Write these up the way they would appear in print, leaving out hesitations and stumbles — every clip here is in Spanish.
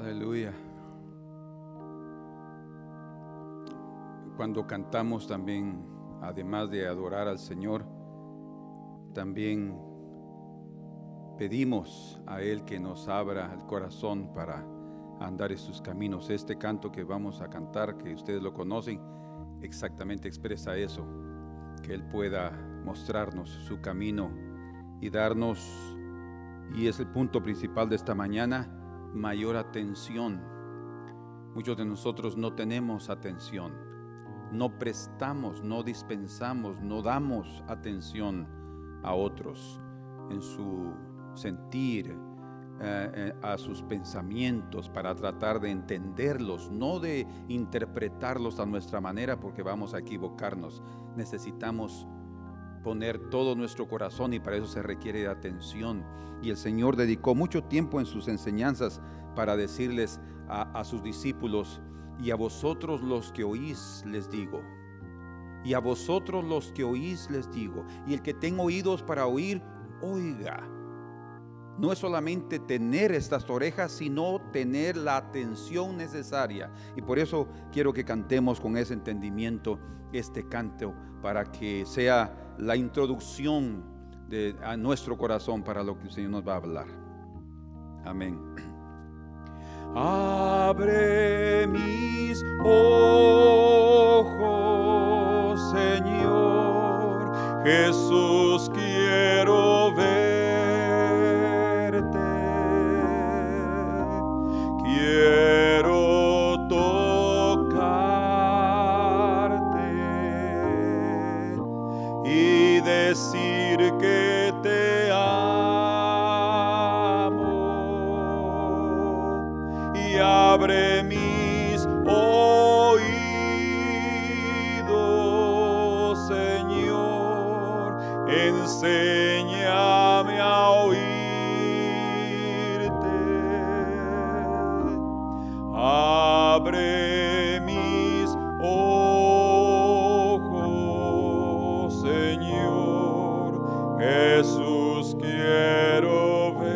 Aleluya. Cuando cantamos también, además de adorar al Señor, también pedimos a Él que nos abra el corazón para andar en sus caminos. Este canto que vamos a cantar, que ustedes lo conocen, exactamente expresa eso, que Él pueda mostrarnos su camino y darnos, y es el punto principal de esta mañana, mayor atención. Muchos de nosotros no tenemos atención, no prestamos, no dispensamos, no damos atención a otros en su sentir, a sus pensamientos, para tratar de entenderlos, no de interpretarlos a nuestra manera, porque vamos a equivocarnos. Necesitamos poner todo nuestro corazón, y para eso se requiere de atención. Y el Señor dedicó mucho tiempo en sus enseñanzas para decirles a sus discípulos: y a vosotros los que oís les digo, y a vosotros los que oís les digo, y el que tenga oídos para oír, oiga. No es solamente tener estas orejas, sino tener la atención necesaria. Y por eso quiero que cantemos con ese entendimiento este canto, para que sea la introducción a nuestro corazón para lo que el Señor nos va a hablar. Amén. Abre mis ojos, Señor Jesús, quiero verte, quiero tocarte y decir que te amo, y abre mis oídos, Señor, enséñame a oírte. Abre mis ojos, Señor Jesús, quiero verte.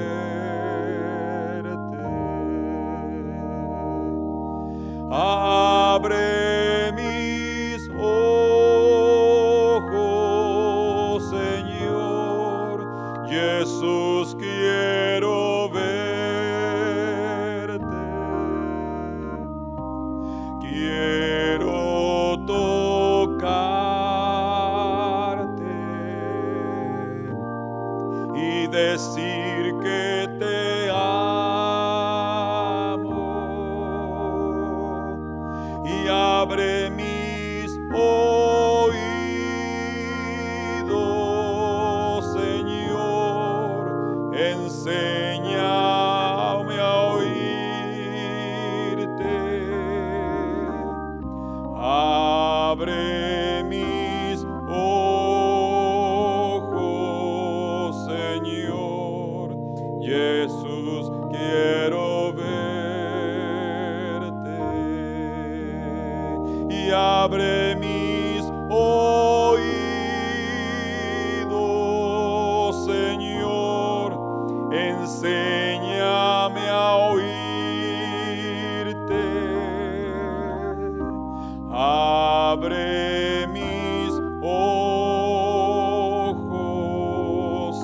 Abre mis ojos, Señor Jesús, quiero verte. Quiero tocarte y decir que te amo, y abre mis oídos, Señor, enséñame a oírte. Abre mis ojos, Señor Jesús, quiero verte, y abre mis oídos, Señor, enséñame a oírte. Abre mis ojos,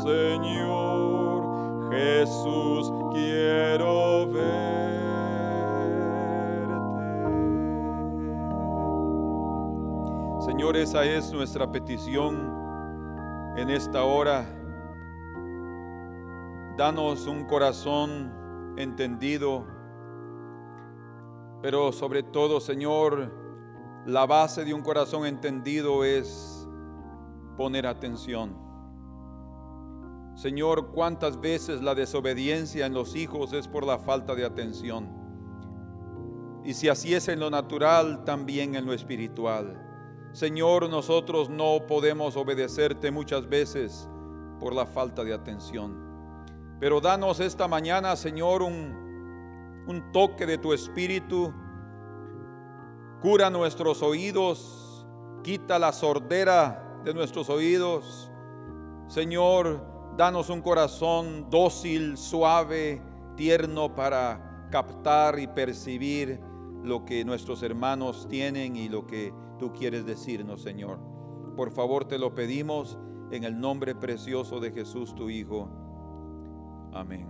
Señor Jesús, quiero verte. Señor, esa es nuestra petición en esta hora. Danos un corazón entendido, pero sobre todo, Señor, la base de un corazón entendido es poner atención. Señor, cuántas veces la desobediencia en los hijos es por la falta de atención. Y si así es en lo natural, también en lo espiritual. Señor, nosotros no podemos obedecerte muchas veces por la falta de atención. Pero danos esta mañana, Señor, un toque de tu Espíritu. Cura nuestros oídos, quita la sordera de nuestros oídos. Señor, danos un corazón dócil, suave, tierno para captar y percibir lo que nuestros hermanos tienen y lo que tú quieres decirnos, Señor. Por favor, te lo pedimos en el nombre precioso de Jesús, tu Hijo. Amén.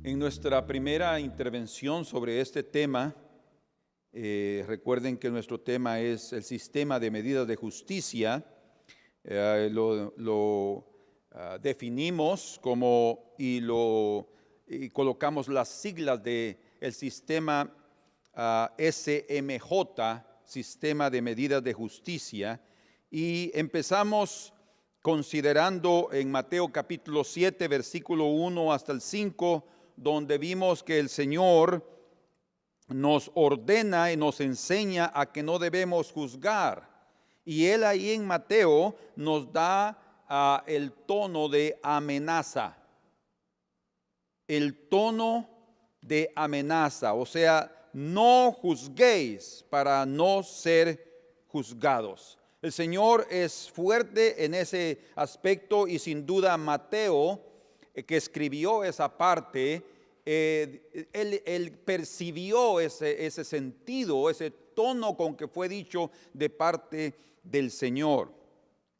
En nuestra primera intervención sobre este tema, recuerden que nuestro tema es el sistema de medidas de justicia. Lo definimos como y colocamos las siglas de el sistema SMJ, sistema de medidas de justicia, y empezamos considerando en Mateo capítulo 7, versículo 1 hasta el 5, donde vimos que el Señor nos ordena y nos enseña a que no debemos juzgar. Y Él ahí en Mateo nos da el tono de amenaza. El tono de amenaza, o sea, no juzguéis para no ser juzgados. El Señor es fuerte en ese aspecto y sin duda Mateo, que escribió esa parte, él percibió ese sentido, ese tono con que fue dicho de parte del Señor.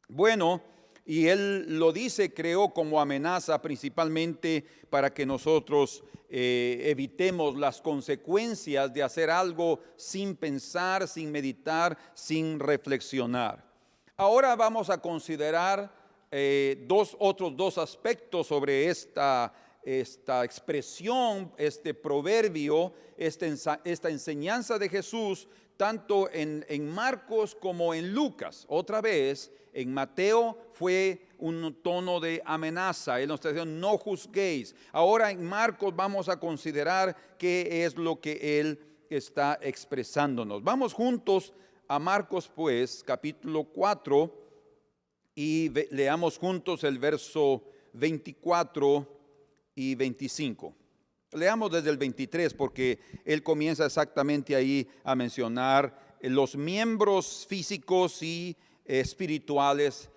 Bueno, y él lo dice, creo, como amenaza principalmente para que nosotros evitemos las consecuencias de hacer algo sin pensar, sin meditar, sin reflexionar. Ahora vamos a considerar otros dos aspectos sobre esta expresión, este proverbio, esta enseñanza de Jesús, tanto en Marcos como en Lucas. Otra vez, en Mateo fue un tono de amenaza. Él nos está diciendo, no juzguéis. Ahora en Marcos vamos a considerar qué es lo que él está expresándonos. Vamos juntos a Marcos, pues, capítulo 4, y leamos juntos el verso 24 y 25. Leamos desde el 23 porque él comienza exactamente ahí a mencionar los miembros físicos y espirituales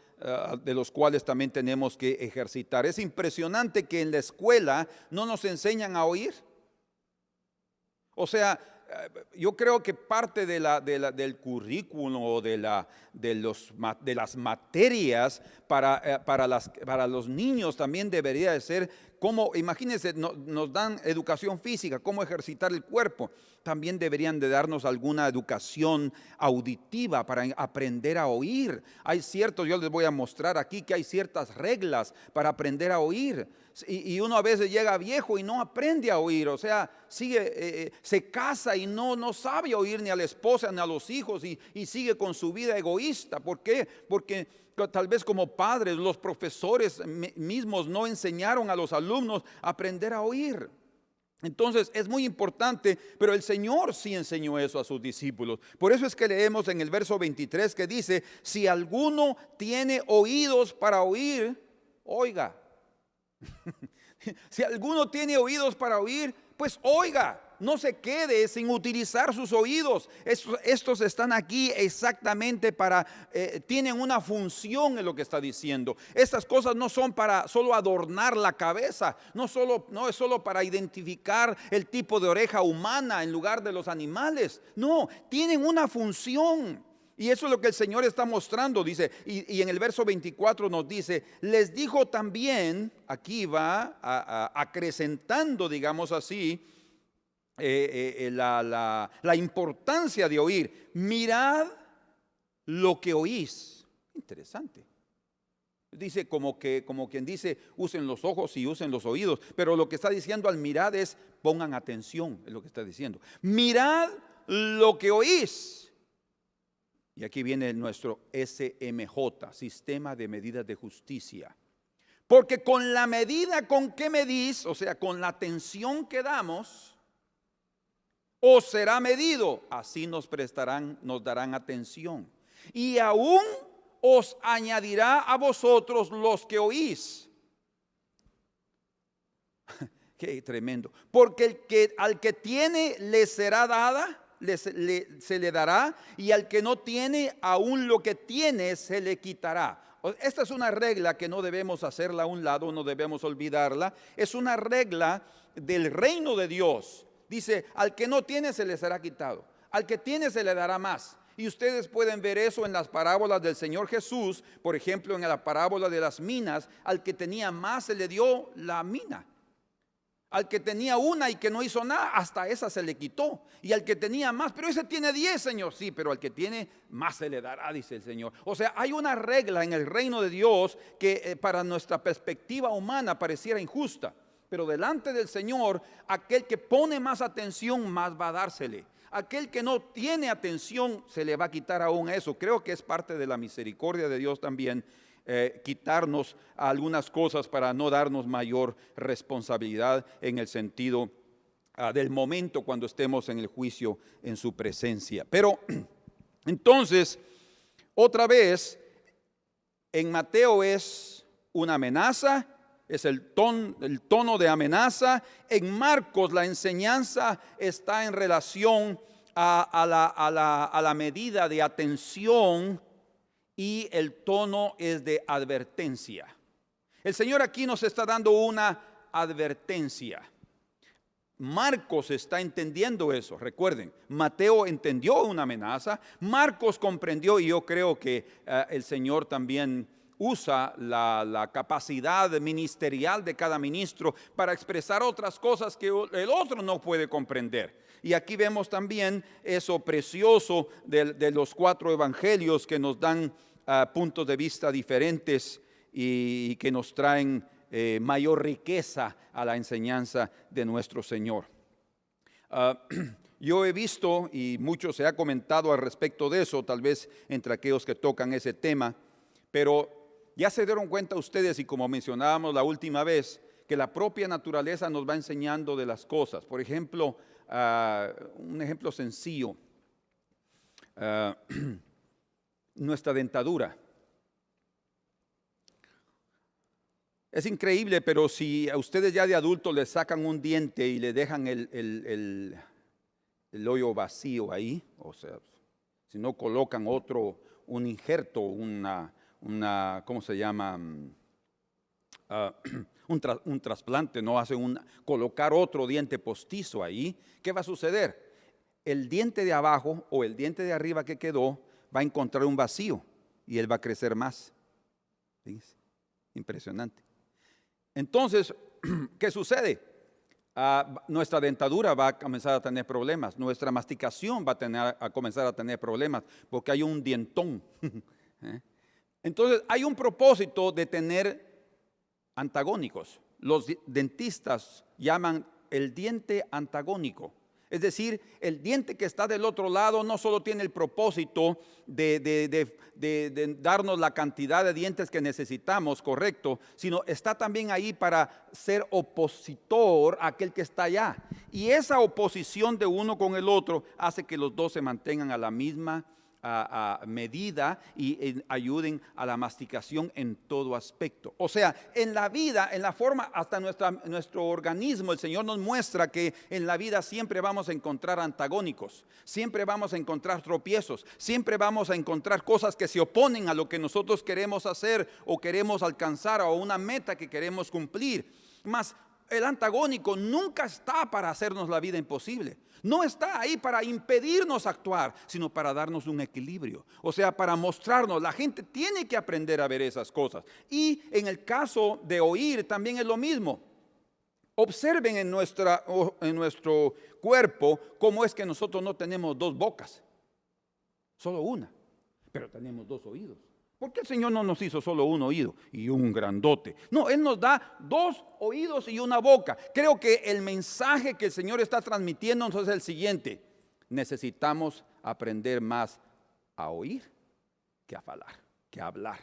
de los cuales también tenemos que ejercitar. Es impresionante que en la escuela no nos enseñan a oír. O sea, yo creo que parte del currículo, de las materias para los niños también debería de ser como, imagínense, nos dan educación física, cómo ejercitar el cuerpo. También deberían de darnos alguna educación auditiva para aprender a oír. Yo les voy a mostrar aquí que hay ciertas reglas para aprender a oír. Y uno a veces llega viejo y no aprende a oír, o sea, se casa y no sabe oír ni a la esposa ni a los hijos y sigue con su vida egoísta. ¿Por qué? Porque tal vez como padres, los profesores mismos no enseñaron a los alumnos a aprender a oír. Entonces es muy importante, pero el Señor sí enseñó eso a sus discípulos. Por eso es que leemos en el verso 23 que dice, si alguno tiene oídos para oír, oiga. Si alguno tiene oídos para oír, pues oiga. No se quede sin utilizar sus oídos. Estos están aquí exactamente tienen una función en lo que está diciendo. Estas cosas no son para solo adornar la cabeza, no es solo para identificar el tipo de oreja humana en lugar de los animales. No, tienen una función. Y eso es lo que el Señor está mostrando, dice, y en el verso 24 nos dice, les dijo también, aquí va acrecentando, digamos así, la importancia de oír. Mirad lo que oís. Interesante. Dice como quien dice, usen los ojos y usen los oídos, pero lo que está diciendo al mirar es, pongan atención, es lo que está diciendo. Mirad lo que oís. Y aquí viene nuestro SMJ, Sistema de Medidas de Justicia. Porque con la medida con que medís, o sea, con la atención que damos, os será medido. Así nos darán atención. Y aún os añadirá a vosotros los que oís. Qué tremendo. Porque al que tiene le será dada, se le dará, y al que no tiene, aún lo que tiene se le quitará. Esta es una regla que no debemos hacerla a un lado, no debemos olvidarla. Es una regla del reino de Dios. Dice, al que no tiene se le será quitado, al que tiene se le dará más. Y ustedes pueden ver eso en las parábolas del Señor Jesús. Por ejemplo, en la parábola de las minas, al que tenía más se le dio la mina. Al que tenía una y que no hizo nada, hasta esa se le quitó. Y al que tenía más, pero ese tiene 10, Señor. Sí, pero al que tiene más se le dará, dice el Señor. O sea, hay una regla en el reino de Dios que para nuestra perspectiva humana pareciera injusta. Pero delante del Señor, aquel que pone más atención, más va a dársele. Aquel que no tiene atención, se le va a quitar aún eso. Creo que es parte de la misericordia de Dios también, quitarnos algunas cosas para no darnos mayor responsabilidad en el sentido del momento cuando estemos en el juicio en su presencia. Pero entonces, otra vez, en Mateo es una amenaza, es el tono de amenaza. En Marcos la enseñanza está en relación a la medida de atención, y el tono es de advertencia. El Señor aquí nos está dando una advertencia. Marcos está entendiendo eso. Recuerden, Mateo entendió una amenaza, Marcos comprendió, y yo creo que el Señor también usa la capacidad ministerial de cada ministro para expresar otras cosas que el otro no puede comprender. Y aquí vemos también eso precioso de los 4 evangelios que nos dan puntos de vista diferentes y que nos traen mayor riqueza a la enseñanza de nuestro Señor. Yo he visto, y mucho se ha comentado al respecto de eso, tal vez entre aquellos que tocan ese tema, pero ya se dieron cuenta ustedes, y como mencionábamos la última vez, que la propia naturaleza nos va enseñando de las cosas. Por ejemplo, un ejemplo sencillo, nuestra dentadura. Es increíble, pero si a ustedes ya de adultos les sacan un diente y le dejan el hoyo vacío ahí, o sea, si no colocan un injerto, ¿cómo se llama? Un trasplante, no hacen colocar otro diente postizo ahí, ¿qué va a suceder? El diente de abajo o el diente de arriba que quedó va a encontrar un vacío y él va a crecer más. ¿Fíjense? Impresionante. Entonces, ¿qué sucede? Nuestra dentadura va a comenzar a tener problemas, nuestra masticación va a comenzar a tener problemas porque hay un dientón. Entonces, hay un propósito de tener antagónicos. Los dentistas llaman el diente antagónico. Es decir, el diente que está del otro lado no solo tiene el propósito de darnos la cantidad de dientes que necesitamos, correcto, sino está también ahí para ser opositor a aquel que está allá. Y esa oposición de uno con el otro hace que los dos se mantengan a la misma medida y ayuden a la masticación en todo aspecto. O sea, en la vida, en la forma, hasta nuestro organismo, el Señor nos muestra que en la vida siempre vamos a encontrar antagónicos, siempre vamos a encontrar tropiezos, siempre vamos a encontrar cosas que se oponen a lo que nosotros queremos hacer o queremos alcanzar o una meta que queremos cumplir. Mas el antagónico nunca está para hacernos la vida imposible. No está ahí para impedirnos actuar, sino para darnos un equilibrio. O sea, para mostrarnos. La gente tiene que aprender a ver esas cosas. Y en el caso de oír también es lo mismo. Observen en nuestro cuerpo cómo es que nosotros no tenemos 2 bocas, solo una, pero tenemos 2 oídos. ¿Por qué el Señor no nos hizo solo un oído y un grandote? No, Él nos da 2 oídos y una boca. Creo que el mensaje que el Señor está transmitiendo es el siguiente: necesitamos aprender más a oír que a hablar.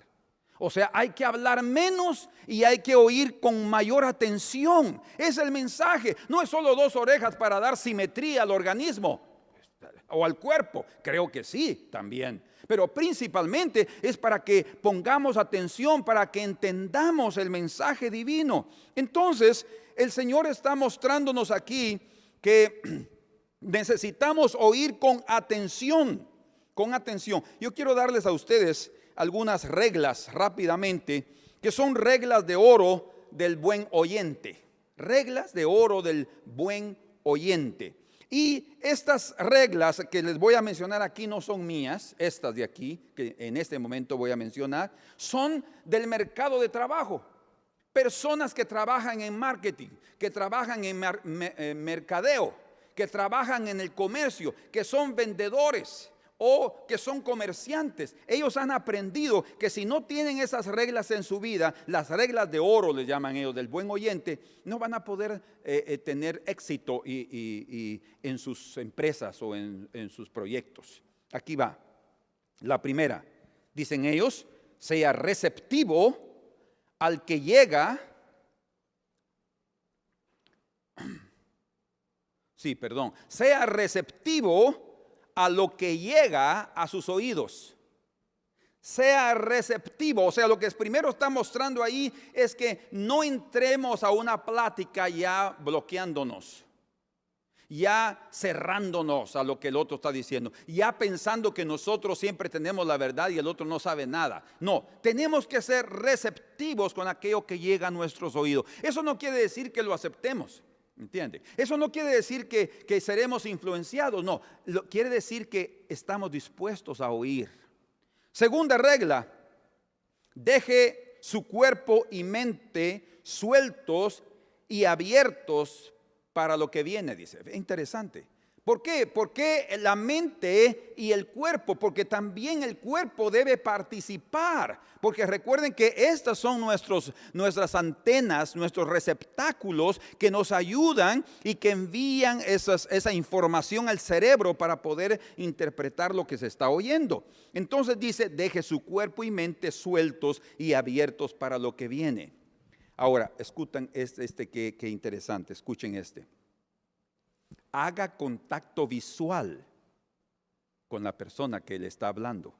O sea, hay que hablar menos y hay que oír con mayor atención. Es el mensaje. No es solo 2 orejas para dar simetría al organismo o al cuerpo. Creo que sí, también. Pero principalmente es para que pongamos atención, para que entendamos el mensaje divino. Entonces, el Señor está mostrándonos aquí que necesitamos oír con atención. Con atención. Yo quiero darles a ustedes algunas reglas rápidamente, que son reglas de oro del buen oyente. Reglas de oro del buen oyente. Y estas reglas que les voy a mencionar aquí no son mías, estas de aquí, que en este momento voy a mencionar, son del mercado de trabajo. Personas que trabajan en marketing, que trabajan en mercadeo, que trabajan en el comercio, que son vendedores o que son comerciantes. Ellos han aprendido que si no tienen esas reglas en su vida, las reglas de oro les llaman ellos, del buen oyente, no van a poder tener éxito y en sus empresas o en sus proyectos. Aquí va. La primera, dicen ellos, sea receptivo al que llega, sea receptivo a lo que llega a sus oídos. Sea receptivo, o sea, lo que primero está mostrando ahí es que no entremos a una plática ya bloqueándonos, ya cerrándonos a lo que el otro está diciendo, ya pensando que nosotros siempre tenemos la verdad y el otro no sabe nada. No, tenemos que ser receptivos con aquello que llega a nuestros oídos. Eso no quiere decir que lo aceptemos, ¿entiende? Eso no quiere decir que seremos influenciados, no, quiere decir que estamos dispuestos a oír. Segunda regla, deje su cuerpo y mente sueltos y abiertos para lo que viene, dice. Interesante. ¿Por qué? Porque la mente y el cuerpo, porque también el cuerpo debe participar. Porque recuerden que estas son nuestras antenas, nuestros receptáculos que nos ayudan y que envían esa información al cerebro para poder interpretar lo que se está oyendo. Entonces dice, deje su cuerpo y mente sueltos y abiertos para lo que viene. Ahora, escuchen qué interesante, escuchen este. Haga contacto visual con la persona que le está hablando.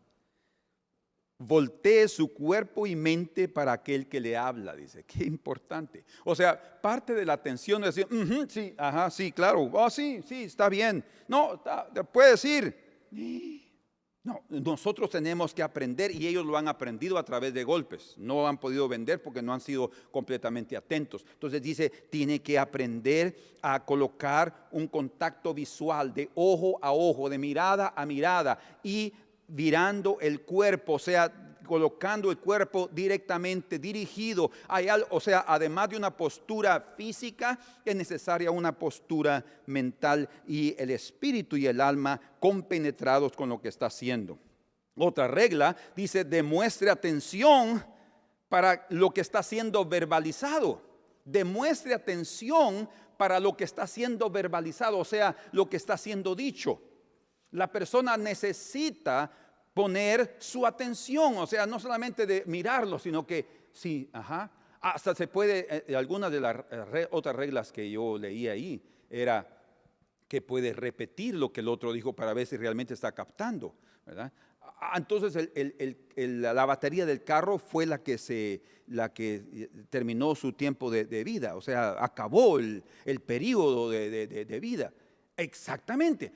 Voltee su cuerpo y mente para aquel que le habla, dice. Qué importante. O sea, parte de la atención es decir, sí, ajá, sí, claro, oh, sí, está bien. No, puede decir. No, nosotros tenemos que aprender y ellos lo han aprendido a través de golpes. No han podido vender porque no han sido completamente atentos. Entonces dice, tiene que aprender a colocar un contacto visual de ojo a ojo, de mirada a mirada y virando el cuerpo, o sea, colocando el cuerpo directamente dirigido. O sea, además de una postura física, es necesaria una postura mental y el espíritu y el alma compenetrados con lo que está haciendo. Otra regla dice, demuestre atención para lo que está siendo verbalizado. Demuestre atención para lo que está siendo verbalizado, o sea, lo que está siendo dicho. La persona necesita poner su atención, o sea, no solamente de mirarlo, sino que sí, hasta se puede, algunas de las otras reglas que yo leí ahí, era que puede repetir lo que el otro dijo para ver si realmente está captando, ¿verdad? Entonces la batería del carro fue la que terminó su tiempo de vida, o sea, acabó el periodo de vida. Exactamente.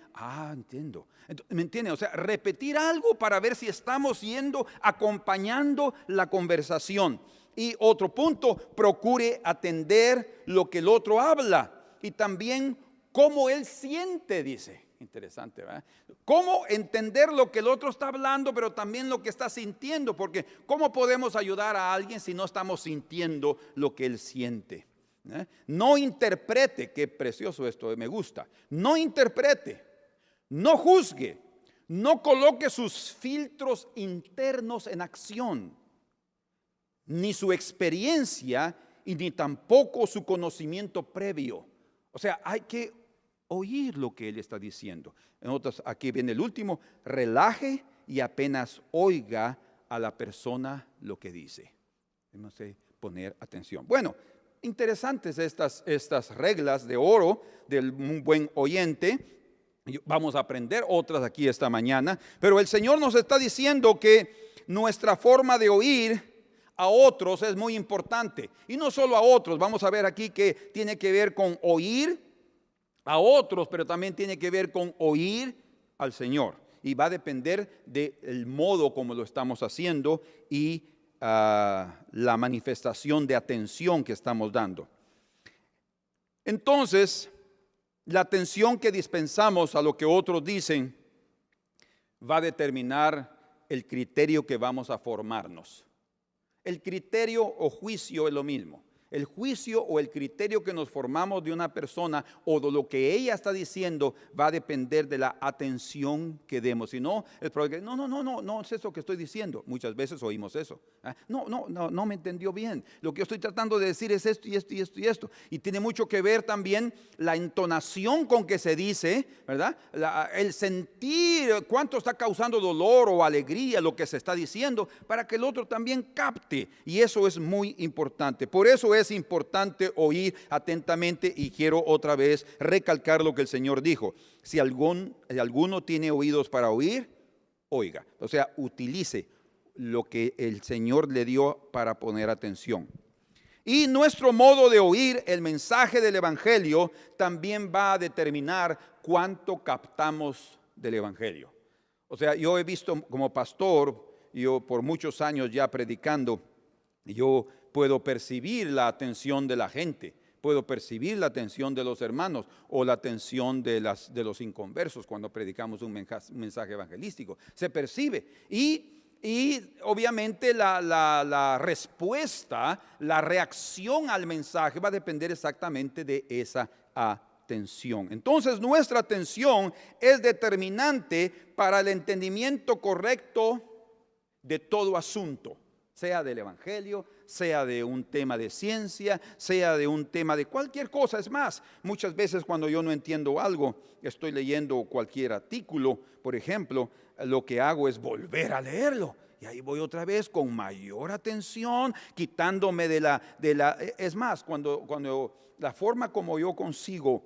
Entiendo. ¿Me entiende? O sea, repetir algo para ver si estamos acompañando la conversación. Y otro punto, procure atender lo que el otro habla y también cómo él siente, dice. Interesante, ¿verdad? Cómo entender lo que el otro está hablando, pero también lo que está sintiendo, porque ¿cómo podemos ayudar a alguien si no estamos sintiendo lo que él siente? No interprete, qué precioso esto, me gusta. No interprete, no juzgue, no coloque sus filtros internos en acción, ni su experiencia y ni tampoco su conocimiento previo. O sea, hay que oír lo que él está diciendo. Entonces, aquí viene el último, relaje y apenas oiga a la persona lo que dice. Tenemos que poner atención. Bueno, interesantes estas reglas de oro del buen oyente. Vamos a aprender otras aquí esta mañana, pero el Señor nos está diciendo que nuestra forma de oír a otros es muy importante, y no solo a otros. Vamos a ver aquí que tiene que ver con oír a otros, pero también tiene que ver con oír al Señor. Y va a depender del modo como lo estamos haciendo y la manifestación de atención que estamos dando. Entonces, la atención que dispensamos a lo que otros dicen va a determinar el criterio que vamos a formarnos. El criterio o juicio es lo mismo. El juicio o el criterio que nos formamos de una persona o de lo que ella está diciendo va a depender de la atención que demos. Si no, es probable que no es eso que estoy diciendo. Muchas veces oímos eso. No me entendió bien. Lo que yo estoy tratando de decir es esto y esto y esto y esto. Y tiene mucho que ver también la entonación con que se dice, ¿verdad? El sentir cuánto está causando dolor o alegría lo que se está diciendo para que el otro también capte. Y eso es muy importante. Por eso es importante oír atentamente, y quiero otra vez recalcar lo que el Señor dijo. Si alguno tiene oídos para oír, oiga. O sea, utilice lo que el Señor le dio para poner atención. Y nuestro modo de oír el mensaje del Evangelio también va a determinar cuánto captamos del Evangelio. O sea, yo he visto como pastor, yo por muchos años ya predicando, yo puedo percibir la atención de la gente, puedo percibir la atención de los hermanos o la atención de los inconversos cuando predicamos un mensaje evangelístico. Se percibe y obviamente la respuesta, la reacción al mensaje va a depender exactamente de esa atención. Entonces nuestra atención es determinante para el entendimiento correcto de todo asunto, sea del Evangelio, sea de un tema de ciencia, sea de un tema de cualquier cosa. Es más, muchas veces cuando yo no entiendo algo, estoy leyendo cualquier artículo, por ejemplo, lo que hago es volver a leerlo. Y ahí voy otra vez con mayor atención, quitándome de la. Es más, cuando la forma como yo consigo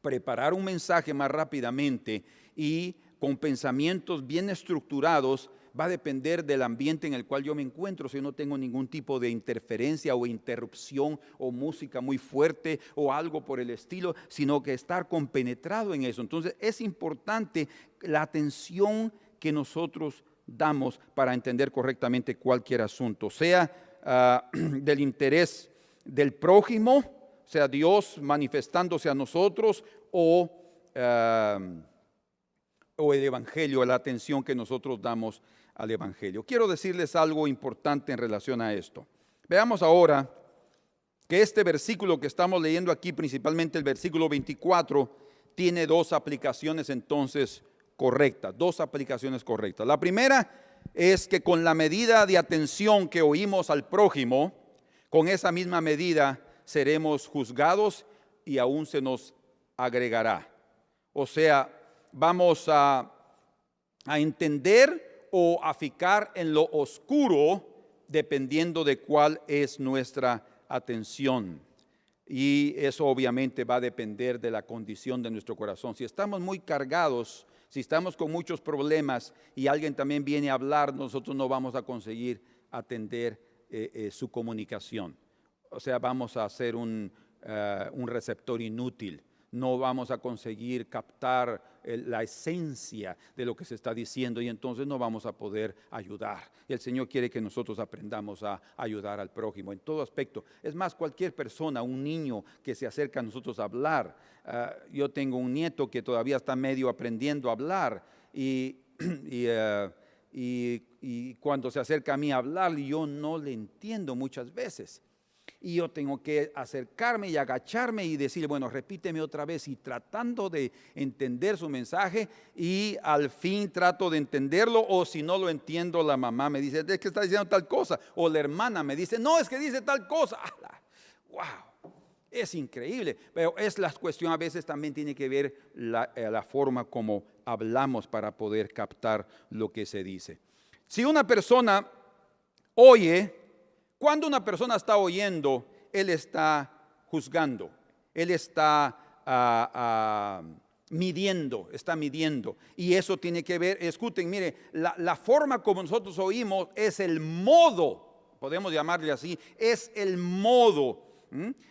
preparar un mensaje más rápidamente y con pensamientos bien estructurados, va a depender del ambiente en el cual yo me encuentro. Si yo no tengo ningún tipo de interferencia o interrupción o música muy fuerte o algo por el estilo, sino que estar compenetrado en eso. Entonces es importante la atención que nosotros damos para entender correctamente cualquier asunto, sea del interés del prójimo, sea Dios manifestándose a nosotros o el Evangelio, la atención que nosotros damos al Evangelio. Quiero decirles algo importante en relación a esto. Veamos ahora que este versículo que estamos leyendo aquí, principalmente el versículo 24, tiene dos aplicaciones entonces correctas, dos aplicaciones correctas. La primera es que con la medida de atención que oímos al prójimo, con esa misma medida seremos juzgados y aún se nos agregará. O sea, vamos a entender o a fijar en lo oscuro dependiendo de cuál es nuestra atención. Y eso obviamente va a depender de la condición de nuestro corazón. Si estamos muy cargados, si estamos con muchos problemas y alguien también viene a hablar, nosotros no vamos a conseguir atender su comunicación. O sea, vamos a ser un receptor inútil. No vamos a conseguir captar la esencia de lo que se está diciendo y entonces no vamos a poder ayudar. Y el Señor quiere que nosotros aprendamos a ayudar al prójimo en todo aspecto. Es más, cualquier persona, un niño que se acerca a nosotros a hablar. Yo tengo un nieto que todavía está medio aprendiendo a hablar y cuando se acerca a mí a hablar, yo no le entiendo muchas veces. Y yo tengo que acercarme y agacharme y decirle, bueno, repíteme otra vez, y tratando de entender su mensaje, y al fin trato de entenderlo, o si no lo entiendo, la mamá me dice, es que está diciendo tal cosa, o la hermana me dice, no, es que dice tal cosa. ¡Wow! Es increíble, pero es la cuestión, a veces también tiene que ver la forma como hablamos para poder captar lo que se dice. Si una persona oye, cuando una persona está oyendo, él está juzgando, él está midiendo, y eso tiene que ver, escuchen, mire, la forma como nosotros oímos es el modo, podemos llamarle así, es el modo.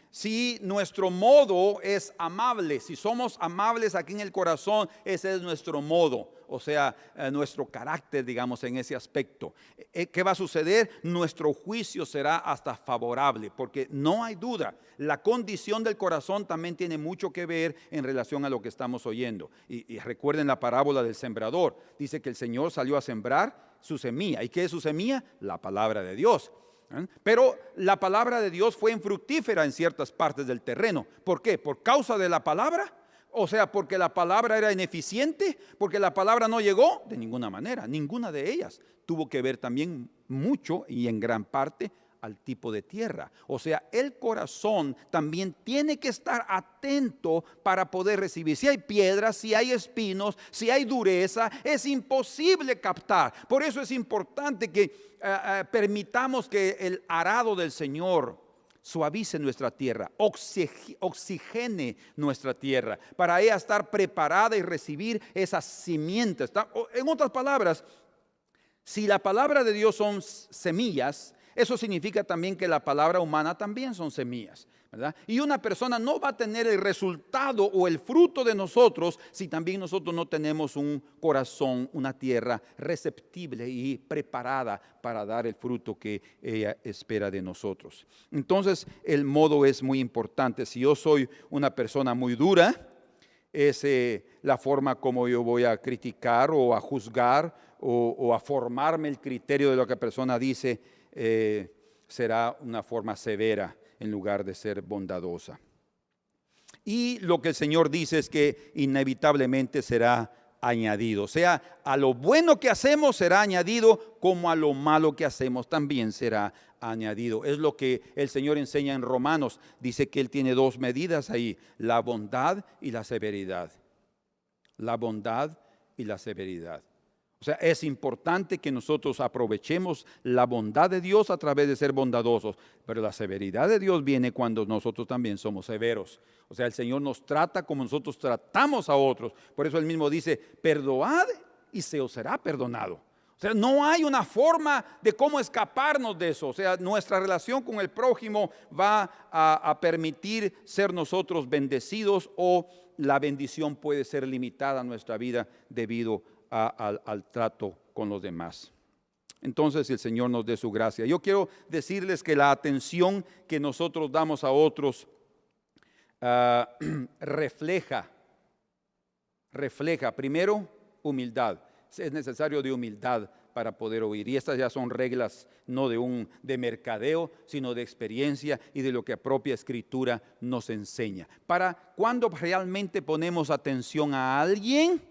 Si nuestro modo es amable, si somos amables aquí en el corazón, ese es nuestro modo. o sea, nuestro carácter, digamos, en ese aspecto. ¿Qué va a suceder? Nuestro juicio será hasta favorable, porque no hay duda, la condición del corazón también tiene mucho que ver en relación a lo que estamos oyendo. Y recuerden la parábola del sembrador. Dice que el Señor salió a sembrar su semilla. ¿Y qué es su semilla? La palabra de Dios. Pero la palabra de Dios fue infructífera en ciertas partes del terreno. ¿Por qué? ¿Por causa de la palabra? O sea, porque la palabra era ineficiente, porque la palabra no llegó. De ninguna manera, ninguna de ellas. Tuvo que ver también mucho y en gran parte al tipo de tierra. O sea, el corazón también tiene que estar atento para poder recibir. Si hay piedras, si hay espinos, si hay dureza, es imposible captar. Por eso es importante que permitamos que el arado del Señor suavice nuestra tierra, oxigene nuestra tierra, para ella estar preparada y recibir esas simientes. En otras palabras, si la palabra de Dios son semillas, eso significa también que la palabra humana también son semillas, ¿verdad? Y una persona no va a tener el resultado o el fruto de nosotros si también nosotros no tenemos un corazón, una tierra receptible y preparada para dar el fruto que ella espera de nosotros. Entonces, el modo es muy importante. Si yo soy una persona muy dura, es la forma como yo voy a criticar o a juzgar o a formarme el criterio de lo que la persona dice. Será una forma severa en lugar de ser bondadosa. Y lo que el Señor dice es que inevitablemente será añadido. O sea, a lo bueno que hacemos será añadido, como a lo malo que hacemos también será añadido. Es lo que el Señor enseña en Romanos. Dice que Él tiene dos medidas ahí: la bondad y la severidad. La bondad y la severidad. O sea, es importante que nosotros aprovechemos la bondad de Dios a través de ser bondadosos, pero la severidad de Dios viene cuando nosotros también somos severos. O sea, el Señor nos trata como nosotros tratamos a otros. Por eso Él mismo dice: perdonad y se os será perdonado. O sea, no hay una forma de cómo escaparnos de eso. O sea, nuestra relación con el prójimo va a permitir ser nosotros bendecidos, o la bendición puede ser limitada a nuestra vida debido al trato con los demás. Entonces el Señor nos dé su gracia. Yo quiero decirles que la atención que nosotros damos a otros refleja primero humildad. Es necesario de humildad para poder oír, y estas ya son reglas no de mercadeo, sino de experiencia y de lo que la propia Escritura nos enseña. Para cuando realmente ponemos atención a alguien,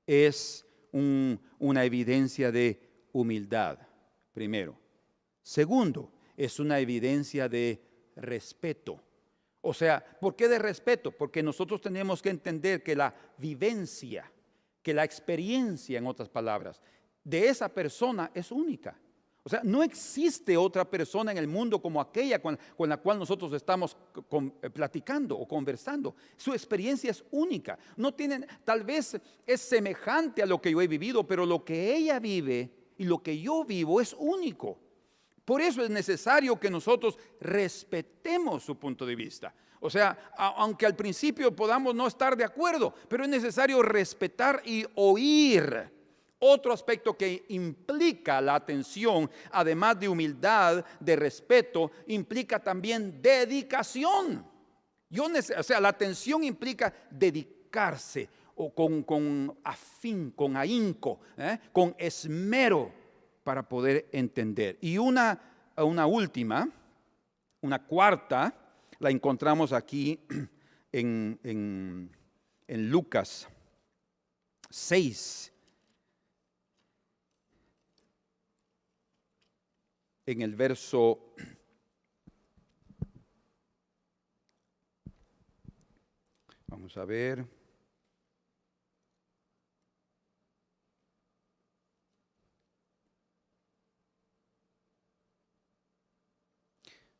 es una evidencia de humildad, primero. Segundo, es una evidencia de respeto. O sea, ¿por qué de respeto? Porque nosotros tenemos que entender que la vivencia, que la experiencia, en otras palabras, de esa persona es única. O sea, no existe otra persona en el mundo como aquella con la cual nosotros estamos platicando o conversando. Su experiencia es única. No tienen, tal vez es semejante a lo que yo he vivido, pero lo que ella vive y lo que yo vivo es único. Por eso es necesario que nosotros respetemos su punto de vista. O sea, aunque al principio podamos no estar de acuerdo, pero es necesario respetar y oír. Otro aspecto que implica la atención, además de humildad, de respeto, implica también dedicación. O sea, la atención implica dedicarse o con afín, con ahínco, con esmero para poder entender. Y una última, una cuarta, la encontramos aquí en Lucas 6. En el verso vamos a ver.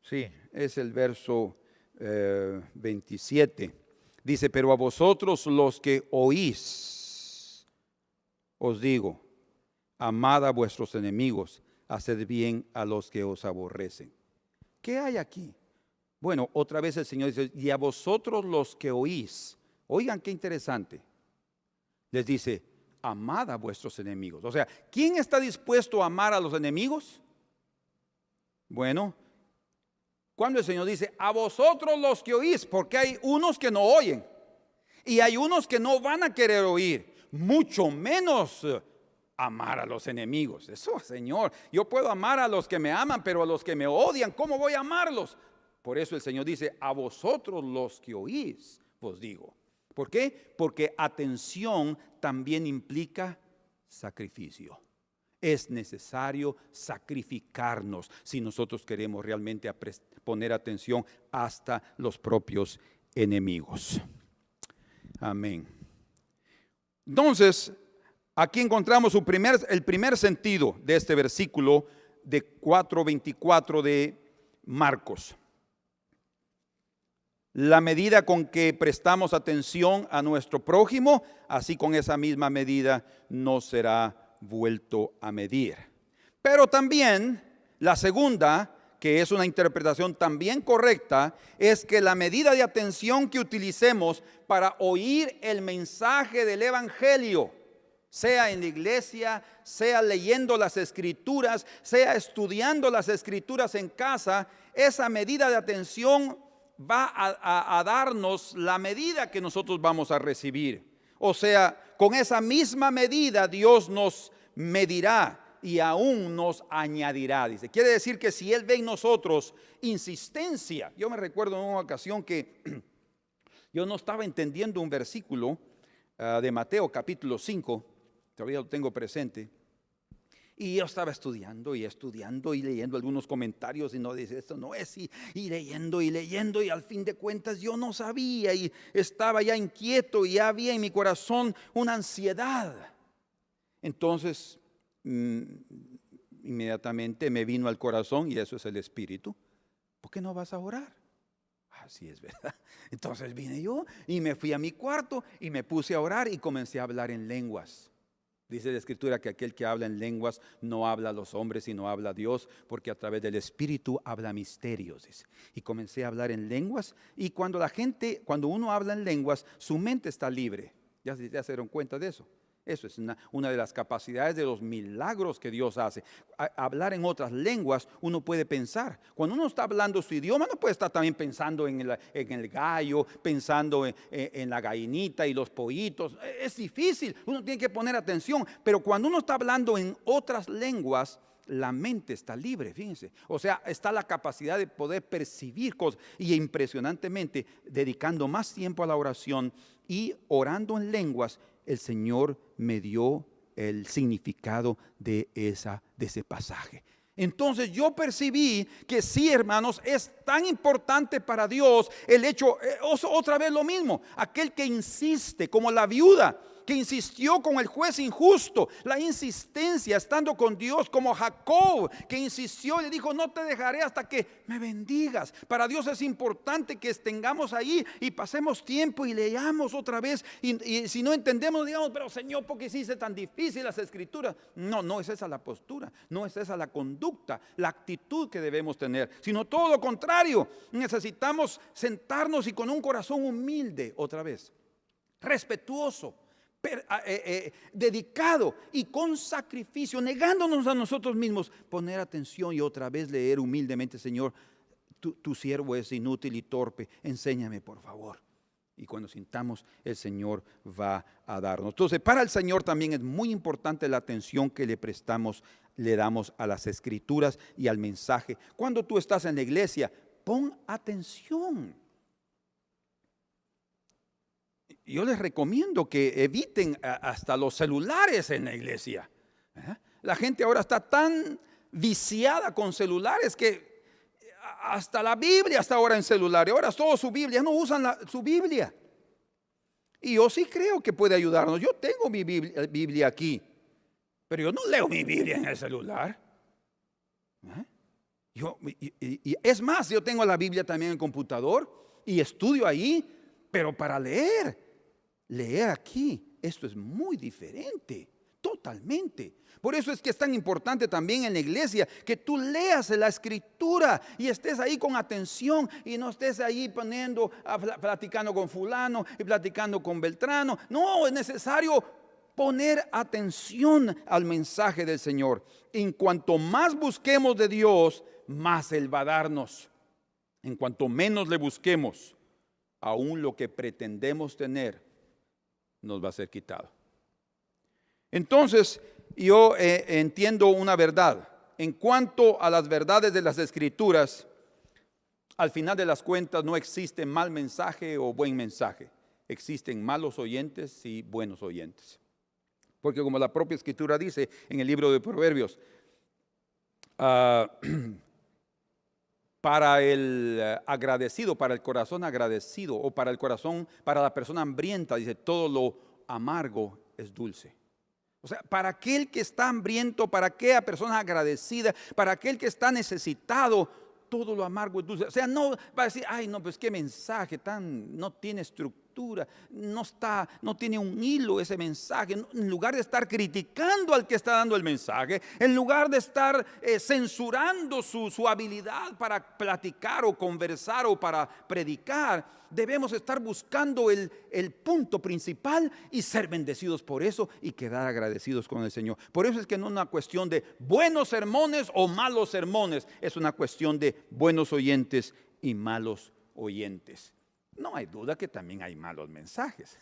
Sí, es el verso 27. Dice: pero a vosotros los que oís, os digo, amad a vuestros enemigos, haced bien a los que os aborrecen. ¿Qué hay aquí? Bueno, otra vez el Señor dice: y a vosotros los que oís. Oigan qué interesante. Les dice: amad a vuestros enemigos. O sea, ¿quién está dispuesto a amar a los enemigos? Bueno, cuando el Señor dice, a vosotros los que oís, porque hay unos que no oyen y hay unos que no van a querer oír, mucho menos amar a los enemigos. Eso, Señor, yo puedo amar a los que me aman, pero a los que me odian, ¿cómo voy a amarlos? Por eso el Señor dice, a vosotros los que oís, os digo. ¿Por qué? Porque atención también implica sacrificio. Es necesario sacrificarnos si nosotros queremos realmente poner atención hasta los propios enemigos. Amén. Entonces, aquí encontramos el primer sentido de este versículo de 4:24 de Marcos. La medida con que prestamos atención a nuestro prójimo, así con esa misma medida nos será vuelto a medir. Pero también la segunda, que es una interpretación también correcta, es que la medida de atención que utilicemos para oír el mensaje del evangelio, sea en la iglesia, sea leyendo las escrituras, sea estudiando las escrituras en casa, esa medida de atención va a darnos la medida que nosotros vamos a recibir. O sea, con esa misma medida Dios nos medirá y aún nos añadirá. Dice, quiere decir que si Él ve en nosotros insistencia. Yo me recuerdo en una ocasión que yo no estaba entendiendo un versículo de Mateo capítulo 5, todavía lo tengo presente. Y yo estaba estudiando y leyendo algunos comentarios y no dice, esto no es, y leyendo y al fin de cuentas yo no sabía y estaba ya inquieto y ya había en mi corazón una ansiedad. Entonces, inmediatamente me vino al corazón, y eso es el Espíritu, ¿por qué no vas a orar? Así es, ¿verdad? Entonces vine yo y me fui a mi cuarto y me puse a orar y comencé a hablar en lenguas. Dice la Escritura que aquel que habla en lenguas no habla a los hombres, sino habla a Dios, porque a través del Espíritu habla misterios. Dice. Y comencé a hablar en lenguas, y cuando uno habla en lenguas, su mente está libre. ¿Ya se dieron cuenta de eso? Eso es una de las capacidades de los milagros que Dios hace. Hablar en otras lenguas, uno puede pensar. Cuando uno está hablando su idioma, no puede estar también pensando en el gallo, pensando en la gallinita y los pollitos. Es difícil, uno tiene que poner atención. Pero cuando uno está hablando en otras lenguas, la mente está libre, fíjense. O sea, está la capacidad de poder percibir cosas. Y impresionantemente, dedicando más tiempo a la oración y orando en lenguas, el Señor me dio el significado de ese pasaje. Entonces yo percibí que sí, hermanos, es tan importante para Dios el hecho, otra vez lo mismo, aquel que insiste, como la viuda que insistió con el juez injusto, la insistencia estando con Dios, como Jacob que insistió y le dijo, no te dejaré hasta que me bendigas. Para Dios es importante que estengamos ahí y pasemos tiempo y leamos otra vez, y si no entendemos, digamos, pero Señor, ¿por qué hiciste tan difícil las escrituras? No es esa la postura, no es esa la conducta, la actitud que debemos tener, sino todo lo contrario. Necesitamos sentarnos y con un corazón humilde, otra vez, respetuoso, dedicado y con sacrificio, negándonos a nosotros mismos, poner atención y otra vez leer humildemente, Señor, tu siervo es inútil y torpe, enséñame por favor. Y cuando sintamos, el Señor va a darnos. Entonces, para el Señor también es muy importante la atención que le damos a las escrituras y al mensaje. Cuando tú estás en la iglesia, pon atención. Yo les recomiendo que eviten hasta los celulares en la iglesia. La gente ahora está tan viciada con celulares que hasta la Biblia está ahora en celular. Ahora todo su Biblia, no usan su Biblia. Y yo sí creo que puede ayudarnos. Yo tengo mi Biblia aquí, pero yo no leo mi Biblia en el celular. Y es más, yo tengo la Biblia también en el computador y estudio ahí, pero para leer aquí, esto es muy diferente, totalmente. Por eso es que es tan importante también en la iglesia que tú leas la escritura y estés ahí con atención y no estés ahí platicando con fulano y platicando con Beltrano. No, es necesario poner atención al mensaje del Señor. En cuanto más busquemos de Dios, más Él va a darnos. En cuanto menos le busquemos, aún lo que pretendemos tener nos va a ser quitado. Entonces, yo entiendo una verdad. En cuanto a las verdades de las Escrituras, al final de las cuentas no existe mal mensaje o buen mensaje. Existen malos oyentes y buenos oyentes. Porque como la propia Escritura dice en el libro de Proverbios, para el agradecido, para el corazón agradecido, o para el corazón, para la persona hambrienta, dice, todo lo amargo es dulce. O sea, para aquel que está hambriento, para aquella persona agradecida, para aquel que está necesitado, todo lo amargo es dulce. O sea, no va a decir, ay, no, pues qué mensaje no tiene estructura, no tiene un hilo ese mensaje. En lugar de estar criticando al que está dando el mensaje, en lugar de estar censurando su habilidad para platicar o conversar o para predicar, debemos estar buscando el punto principal y ser bendecidos por eso y quedar agradecidos con el Señor. Por eso es que no es una cuestión de buenos sermones o malos sermones, es una cuestión de buenos oyentes y malos oyentes. No hay duda que también hay malos mensajes,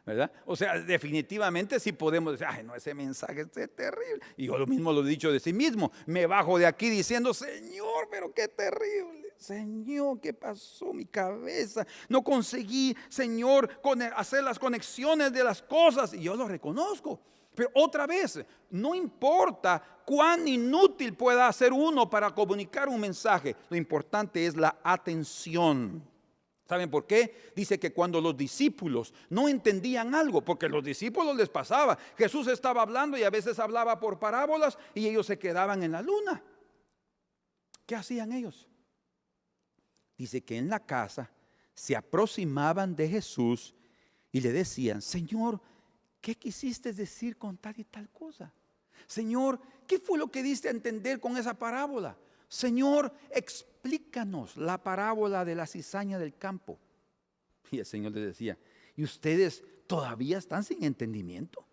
¿verdad? O sea, definitivamente sí podemos decir, ay, no, ese mensaje es terrible. Y yo lo mismo lo he dicho de sí mismo. Me bajo de aquí diciendo, Señor, pero qué terrible. Señor, ¿qué pasó? Mi cabeza. No conseguí, Señor, hacer las conexiones de las cosas. Y yo lo reconozco. Pero otra vez, no importa cuán inútil pueda ser uno para comunicar un mensaje. Lo importante es la atención. ¿Saben por qué? Dice que cuando los discípulos no entendían algo, porque a los discípulos les pasaba, Jesús estaba hablando y a veces hablaba por parábolas y ellos se quedaban en la luna. ¿Qué hacían ellos? Dice que en la casa se aproximaban de Jesús y le decían, Señor, ¿qué quisiste decir con tal y tal cosa? Señor, ¿qué fue lo que diste a entender con esa parábola? Señor, explícanos la parábola de la cizaña del campo. Y el Señor les decía, ¿y ustedes todavía están sin entendimiento?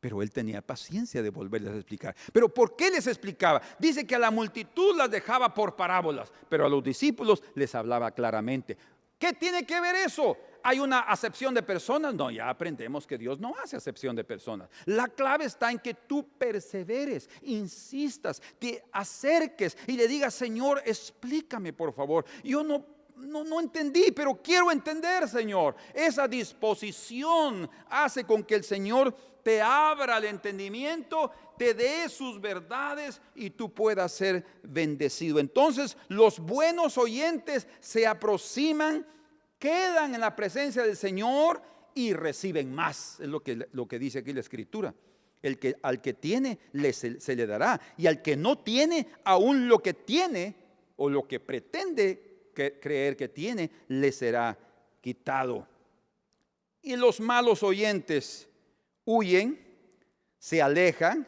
Pero Él tenía paciencia de volverles a explicar. ¿Pero por qué les explicaba? Dice que a la multitud las dejaba por parábolas, pero a los discípulos les hablaba claramente. ¿Qué tiene que ver eso? ¿Hay una acepción de personas? No, ya aprendemos que Dios no hace acepción de personas. La clave está en que tú perseveres, insistas, te acerques y le digas, Señor, explícame por favor. Yo no entendí, pero quiero entender, Señor. Esa disposición hace con que el Señor te abra el entendimiento, te dé sus verdades y tú puedas ser bendecido. Entonces, los buenos oyentes se aproximan, quedan en la presencia del Señor y reciben más. Es lo que dice aquí la Escritura. Al que tiene se le dará, y al que no tiene, aún lo que tiene o lo que pretende creer que tiene, le será quitado. Y los malos oyentes huyen, se alejan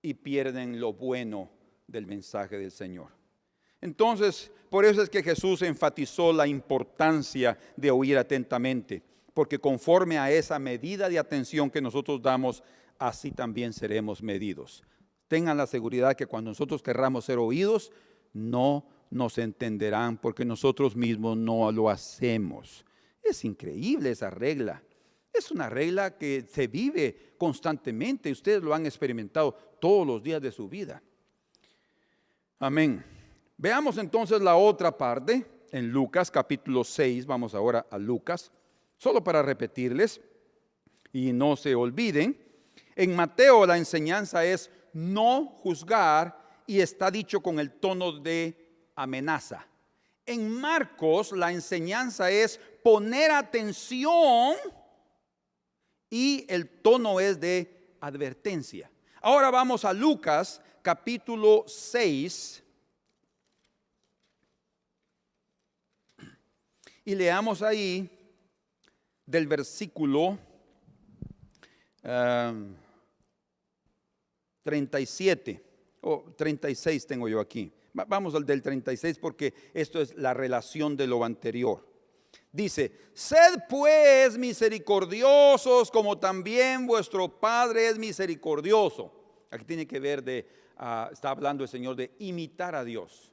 y pierden lo bueno del mensaje del Señor. Entonces, por eso es que Jesús enfatizó la importancia de oír atentamente, porque conforme a esa medida de atención que nosotros damos, así también seremos medidos. Tengan la seguridad que cuando nosotros querramos ser oídos, no nos entenderán, porque nosotros mismos no lo hacemos. Es increíble esa regla. Es una regla que se vive constantemente. Ustedes lo han experimentado todos los días de su vida. Amén. Veamos entonces la otra parte en Lucas capítulo 6. Vamos ahora a Lucas. Solo para repetirles y no se olviden. En Mateo la enseñanza es no juzgar y está dicho con el tono de amenaza. En Marcos la enseñanza es poner atención y el tono es de advertencia. Ahora vamos a Lucas capítulo 6 y leamos ahí del versículo 37 o 36 tengo yo aquí. Vamos al del 36 porque esto es la relación de lo anterior. Dice, sed pues misericordiosos como también vuestro Padre es misericordioso. Aquí tiene que ver está hablando el Señor de imitar a Dios.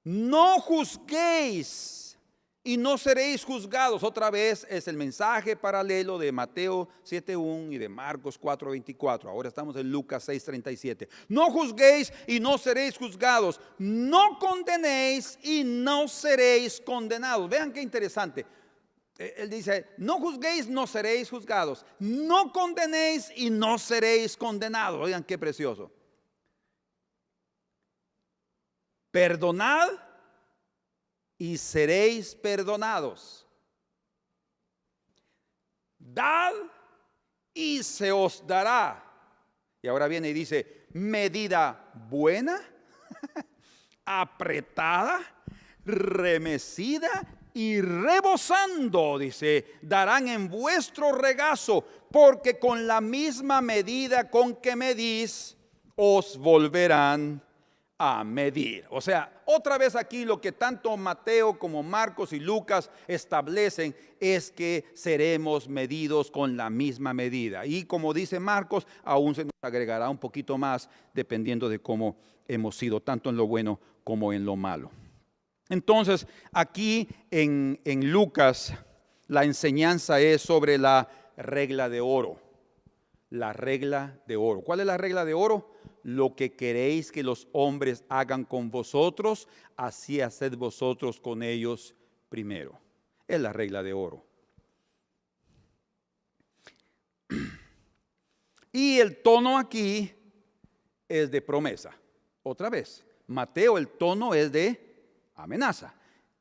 No juzguéis y no seréis juzgados. Otra vez es el mensaje paralelo de Mateo 7:1 y de Marcos 4:24. Ahora estamos en Lucas 6:37. No juzguéis y no seréis juzgados. No condenéis y no seréis condenados. Vean qué interesante. Él dice, no juzguéis, no seréis juzgados. No condenéis y no seréis condenados. Oigan qué precioso. Perdonad y seréis perdonados. Dad y se os dará. Y ahora viene y dice, medida buena, apretada, remecida y rebosando, dice, darán en vuestro regazo, porque con la misma medida con que medís, os volverán a medir. O sea, otra vez aquí lo que tanto Mateo como Marcos y Lucas establecen es que seremos medidos con la misma medida. Y como dice Marcos, aún se nos agregará un poquito más dependiendo de cómo hemos sido, tanto en lo bueno como en lo malo. Entonces, aquí en Lucas, la enseñanza es sobre la regla de oro. La regla de oro. ¿Cuál es la regla de oro? Lo que queréis que los hombres hagan con vosotros, así haced vosotros con ellos primero. Es la regla de oro. Y el tono aquí es de promesa. Otra vez, Mateo el tono es de amenaza.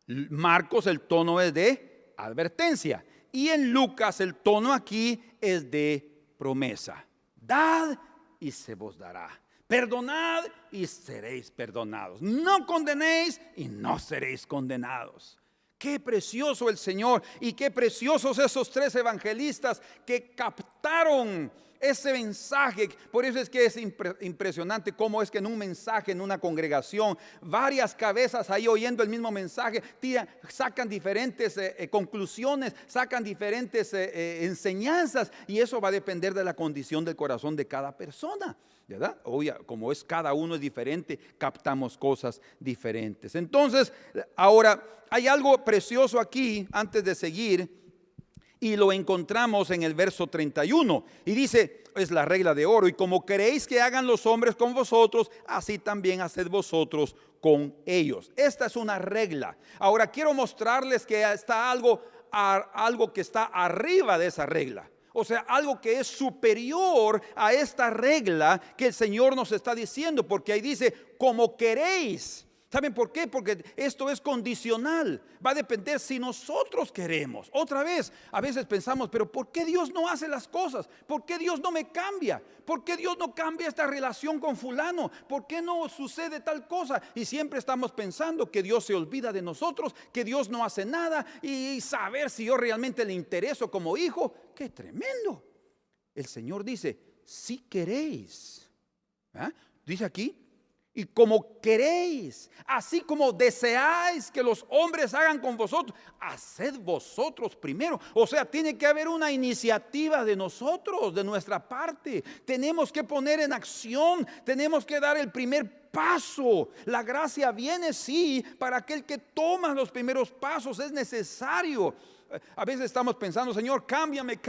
Marcos el tono es de advertencia. Y en Lucas el tono aquí es de promesa. Dad y se vos dará. Perdonad y seréis perdonados. No condenéis y no seréis condenados. Qué precioso el Señor y qué preciosos esos tres evangelistas que captaron ese mensaje. Por eso es que es impresionante cómo es que en un mensaje, en una congregación, varias cabezas ahí oyendo el mismo mensaje, sacan diferentes conclusiones, sacan diferentes enseñanzas, y eso va a depender de la condición del corazón de cada persona, ¿verdad? Oye, como es cada uno es diferente, captamos cosas diferentes. Entonces, ahora hay algo precioso aquí antes de seguir. Y lo encontramos en el verso 31. Y dice, es la regla de oro. Y como queréis que hagan los hombres con vosotros, así también haced vosotros con ellos. Esta es una regla. Ahora quiero mostrarles que está algo que está arriba de esa regla. O sea, algo que es superior a esta regla que el Señor nos está diciendo. Porque ahí dice, como queréis. ¿Saben por qué? Porque esto es condicional. Va a depender si nosotros queremos. Otra vez, a veces pensamos, pero ¿por qué Dios no hace las cosas? ¿Por qué Dios no me cambia? ¿Por qué Dios no cambia esta relación con fulano? ¿Por qué no sucede tal cosa? Y siempre estamos pensando que Dios se olvida de nosotros, que Dios no hace nada, y saber si yo realmente le intereso como hijo. ¡Qué tremendo! El Señor dice, si queréis. Dice aquí, y como queréis, así como deseáis que los hombres hagan con vosotros, haced vosotros primero. O sea, tiene que haber una iniciativa de nosotros, de nuestra parte. Tenemos que poner en acción, tenemos que dar el primer paso. La gracia viene, sí, para aquel que toma los primeros pasos. Es necesario. A veces estamos pensando, Señor, cámbiame,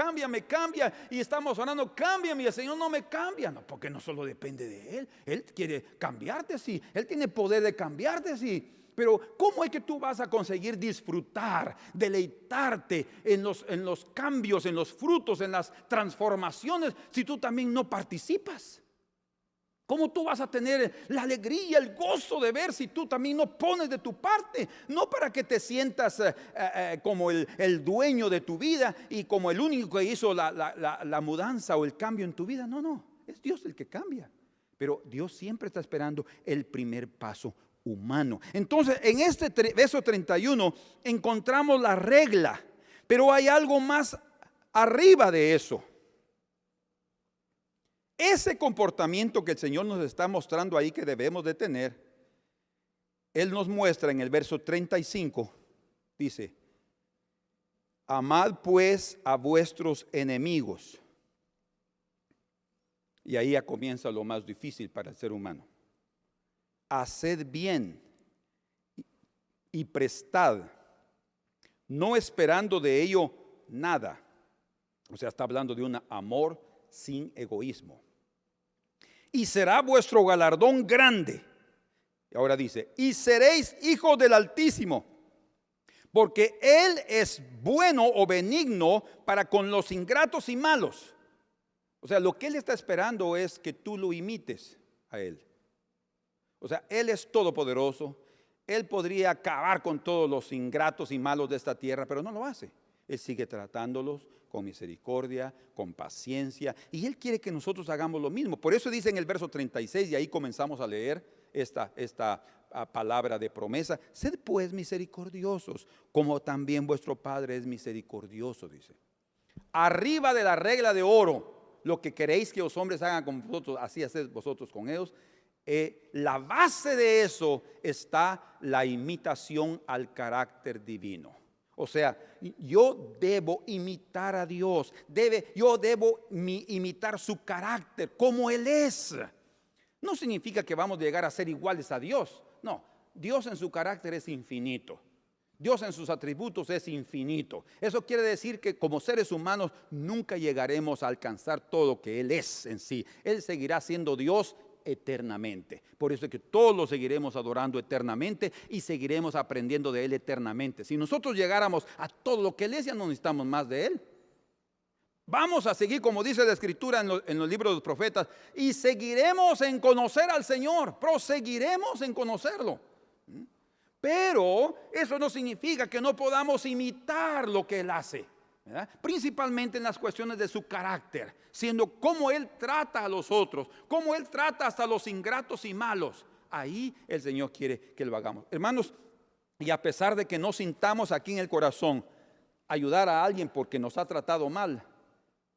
y estamos orando, cámbiame, y el Señor no me cambia. No, porque no solo depende de Él. Él quiere cambiarte, sí. Él tiene poder de cambiarte, sí. Pero ¿cómo es que tú vas a conseguir disfrutar, deleitarte en los cambios, en los frutos, en las transformaciones, si tú también no participas? ¿Cómo tú vas a tener la alegría, el gozo de ver si tú también no pones de tu parte? No para que te sientas como el dueño de tu vida y como el único que hizo la mudanza o el cambio en tu vida. No, es Dios el que cambia. Pero Dios siempre está esperando el primer paso humano. Entonces, en este verso 31 encontramos la regla, pero hay algo más arriba de eso. Ese comportamiento que el Señor nos está mostrando ahí que debemos de tener, Él nos muestra en el verso 35, dice, Amad pues a vuestros enemigos. Y ahí ya comienza lo más difícil para el ser humano. Haced bien y prestad, no esperando de ello nada. O sea, está hablando de un amor sin egoísmo. Y será vuestro galardón grande. Y ahora dice, y seréis hijos del Altísimo, porque Él es bueno o benigno para con los ingratos y malos. O sea, lo que Él está esperando es que tú lo imites a Él. O sea, Él es todopoderoso. Él podría acabar con todos los ingratos y malos de esta tierra, pero no lo hace. Él sigue tratándolos con misericordia, con paciencia, y Él quiere que nosotros hagamos lo mismo. Por eso dice en el verso 36, y ahí comenzamos a leer esta palabra de promesa: sed pues misericordiosos, como también vuestro Padre es misericordioso, dice. Arriba de la regla de oro, lo que queréis que los hombres hagan con vosotros, así haced vosotros con ellos. La base de eso está la imitación al carácter divino. O sea, yo debo imitar a Dios, yo debo imitar su carácter, como Él es. No significa que vamos a llegar a ser iguales a Dios. No, Dios en su carácter es infinito. Dios en sus atributos es infinito. Eso quiere decir que como seres humanos nunca llegaremos a alcanzar todo lo que Él es en sí. Él seguirá siendo Dios eternamente. Por eso es que todos lo seguiremos adorando eternamente y seguiremos aprendiendo de Él eternamente. Si nosotros llegáramos a todo lo que Él es, ya no necesitamos más de Él. Vamos a seguir, como dice la Escritura en los libros de los profetas, y seguiremos en conocer al Señor, proseguiremos en conocerlo. Pero eso no significa que no podamos imitar lo que Él hace, ¿verdad? Principalmente en las cuestiones de su carácter, siendo cómo Él trata a los otros, cómo Él trata hasta a los ingratos y malos. Ahí el Señor quiere que lo hagamos. Hermanos, y a pesar de que no sintamos aquí en el corazón ayudar a alguien porque nos ha tratado mal,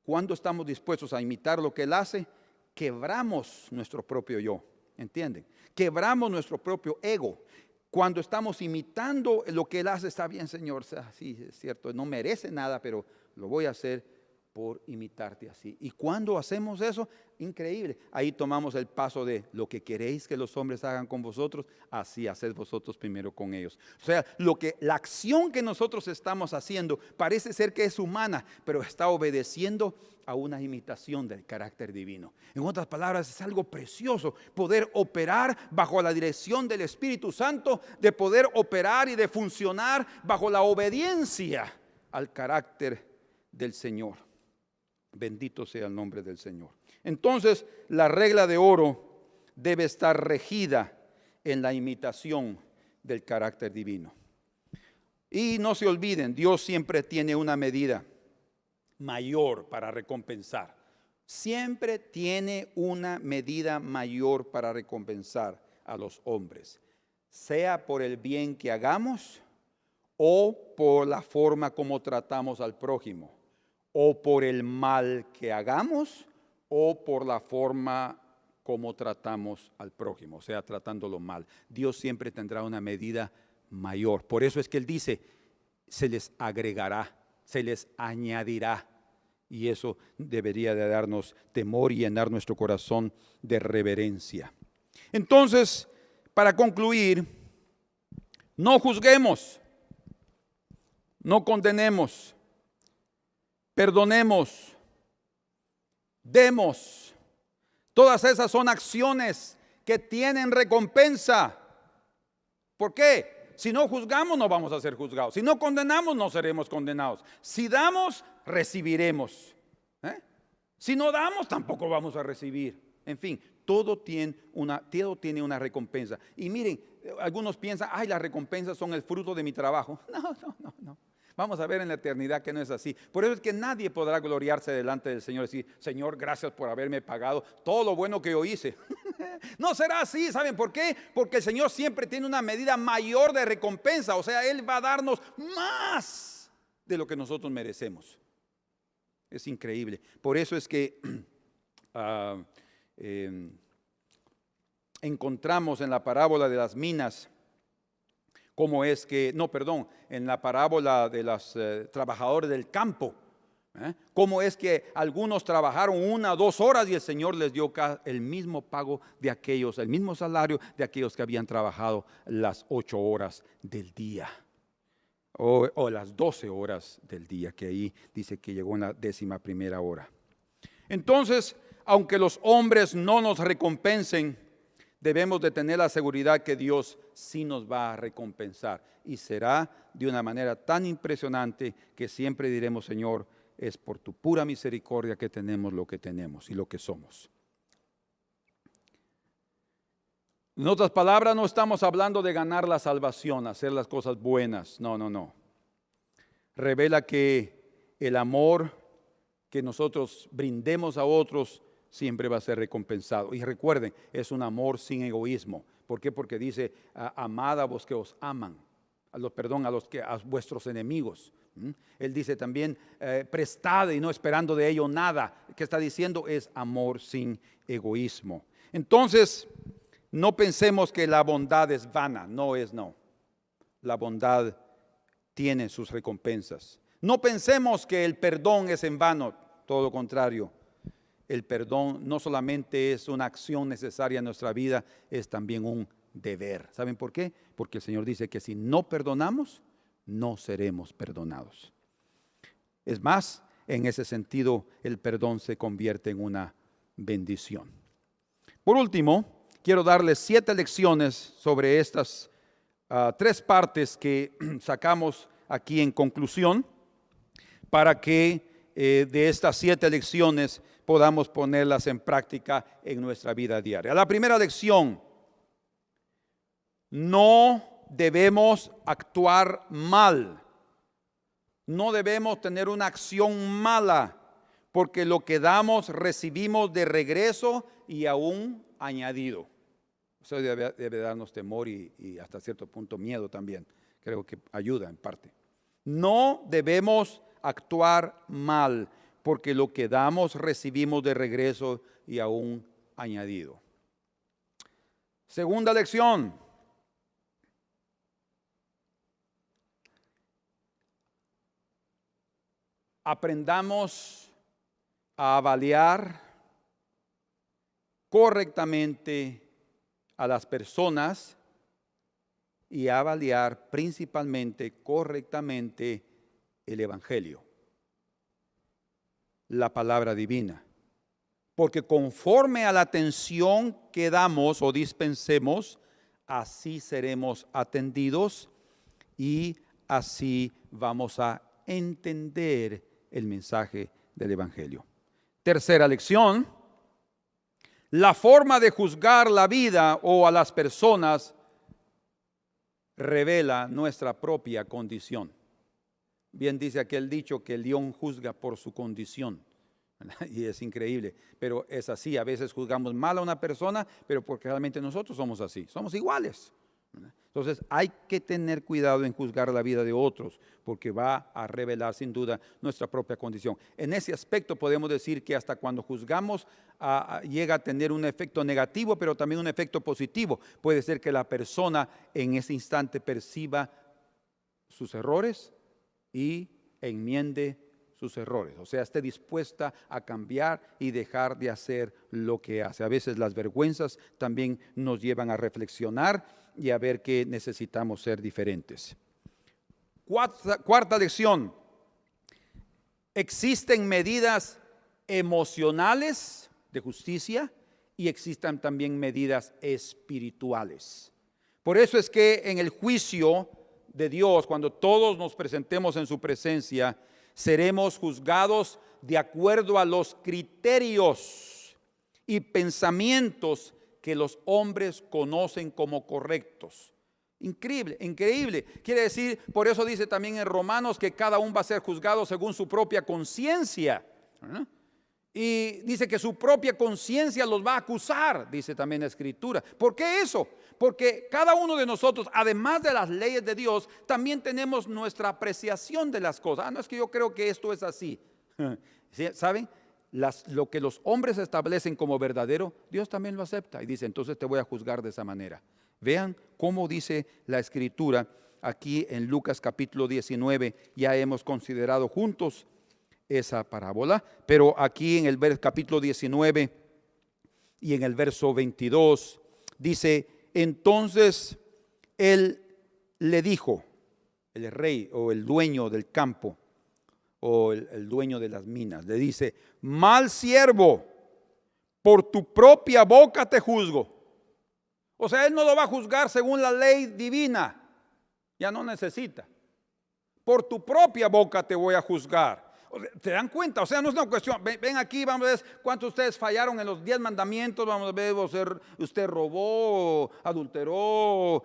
cuando estamos dispuestos a imitar lo que Él hace, quebramos nuestro propio yo, ¿entienden? Quebramos nuestro propio ego. Cuando estamos imitando lo que Él hace, está bien, Señor, sí, es cierto, no merece nada, pero lo voy a hacer por imitarte así. Y cuando hacemos eso, increíble, ahí tomamos el paso de lo que queréis que los hombres hagan con vosotros, así haced vosotros primero con ellos. O sea, la acción que nosotros estamos haciendo parece ser que es humana, pero está obedeciendo a una imitación del carácter divino. En otras palabras, es algo precioso poder operar bajo la dirección del Espíritu Santo, de poder operar y de funcionar bajo la obediencia al carácter del Señor. Bendito sea el nombre del Señor. Entonces, la regla de oro debe estar regida en la imitación del carácter divino. Y no se olviden, Dios siempre tiene una medida mayor para recompensar. Siempre tiene una medida mayor para recompensar a los hombres, sea por el bien que hagamos o por la forma como tratamos al prójimo, o por el mal que hagamos, o por la forma como tratamos al prójimo, o sea, tratándolo mal. Dios siempre tendrá una medida mayor. Por eso es que Él dice, se les agregará, se les añadirá. Y eso debería de darnos temor y llenar nuestro corazón de reverencia. Entonces, para concluir, no juzguemos, no condenemos, perdonemos, demos. Todas esas son acciones que tienen recompensa. ¿Por qué? Si no juzgamos, no vamos a ser juzgados. Si no condenamos, no seremos condenados. Si damos, recibiremos. Si no damos, tampoco vamos a recibir. En fin, todo tiene una recompensa. Y miren, algunos piensan, ay, las recompensas son el fruto de mi trabajo. No. Vamos a ver en la eternidad que no es así. Por eso es que nadie podrá gloriarse delante del Señor y decir, Señor, gracias por haberme pagado todo lo bueno que yo hice. No será así, ¿saben por qué? Porque el Señor siempre tiene una medida mayor de recompensa. O sea, Él va a darnos más de lo que nosotros merecemos. Es increíble. Por eso es que encontramos en la parábola de las minas ¿Cómo es que, no, perdón, en la parábola de los trabajadores del campo? ¿Cómo es que algunos trabajaron 1 o 2 horas y el Señor les dio el mismo pago de aquellos, el mismo salario de aquellos que habían trabajado las 8 horas del día? O las 12 horas del día, que ahí dice que llegó en la 11ª hora. Entonces, aunque los hombres no nos recompensen, debemos de tener la seguridad que Dios sí nos va a recompensar. Y será de una manera tan impresionante que siempre diremos: Señor, es por tu pura misericordia que tenemos lo que tenemos y lo que somos. En otras palabras, no estamos hablando de ganar la salvación, hacer las cosas buenas. No. Revela que el amor que nosotros brindemos a otros siempre va a ser recompensado. Y recuerden, es un amor sin egoísmo. ¿Por qué? Porque dice: amad a los que os aman, a vuestros enemigos. Él dice también: prestad y no esperando de ello nada. ¿Qué está diciendo? Es amor sin egoísmo. Entonces, no pensemos que la bondad es vana. No. La bondad tiene sus recompensas. No pensemos que el perdón es en vano. Todo lo contrario. El perdón no solamente es una acción necesaria en nuestra vida, es también un deber. ¿Saben por qué? Porque el Señor dice que si no perdonamos, no seremos perdonados. Es más, en ese sentido, el perdón se convierte en una bendición. Por último, quiero darles 7 lecciones sobre estas 3 partes que sacamos aquí en conclusión, para que de estas 7 lecciones podamos ponerlas en práctica en nuestra vida diaria. La primera lección: no debemos actuar mal. No debemos tener una acción mala, porque lo que damos recibimos de regreso y aún añadido. Eso debe darnos temor y hasta cierto punto miedo también. Creo que ayuda en parte. No debemos actuar mal, porque lo que damos recibimos de regreso y aún añadido. Segunda lección: aprendamos a avaliar correctamente a las personas y a avaliar principalmente correctamente el Evangelio, la palabra divina. Porque conforme a la atención que damos o dispensemos, así seremos atendidos y así vamos a entender el mensaje del Evangelio. Tercera lección: la forma de juzgar la vida o a las personas revela nuestra propia condición. Bien dice aquel dicho que el león juzga por su condición. Y es increíble, pero es así. A veces juzgamos mal a una persona, pero porque realmente nosotros somos así, somos iguales. Entonces hay que tener cuidado en juzgar la vida de otros, porque va a revelar sin duda nuestra propia condición. En ese aspecto podemos decir que hasta cuando juzgamos llega a tener un efecto negativo, pero también un efecto positivo. Puede ser que la persona en ese instante perciba sus errores y enmiende sus errores, o sea, esté dispuesta a cambiar y dejar de hacer lo que hace. A veces las vergüenzas también nos llevan a reflexionar y a ver que necesitamos ser diferentes. Cuarta lección: existen medidas emocionales de justicia y existen también medidas espirituales. Por eso es que en el juicio de Dios, cuando todos nos presentemos en su presencia, seremos juzgados de acuerdo a los criterios y pensamientos que los hombres conocen como correctos. Increíble, increíble. Quiere decir, por eso dice también en Romanos que cada uno va a ser juzgado según su propia conciencia. Y dice que su propia conciencia los va a acusar, dice también la Escritura. ¿Por qué eso? Porque cada uno de nosotros, además de las leyes de Dios, también tenemos nuestra apreciación de las cosas. No es que yo creo que esto es así. ¿Saben? Lo que los hombres establecen como verdadero, Dios también lo acepta. Y dice, entonces te voy a juzgar de esa manera. Vean cómo dice la Escritura aquí en Lucas capítulo 19. Ya hemos considerado juntos esa parábola, pero aquí en el capítulo 19 y en el verso 22 dice: entonces él le dijo, el rey o el dueño del campo o el dueño de las minas, le dice: mal siervo, por tu propia boca te juzgo. O sea, él no lo va a juzgar según la ley divina, ya no necesita. Por tu propia boca te voy a juzgar. ¿Se dan cuenta? O sea, no es una cuestión. Ven aquí, vamos a ver cuántos de ustedes fallaron en los 10 mandamientos. Vamos a ver, usted robó, adulteró,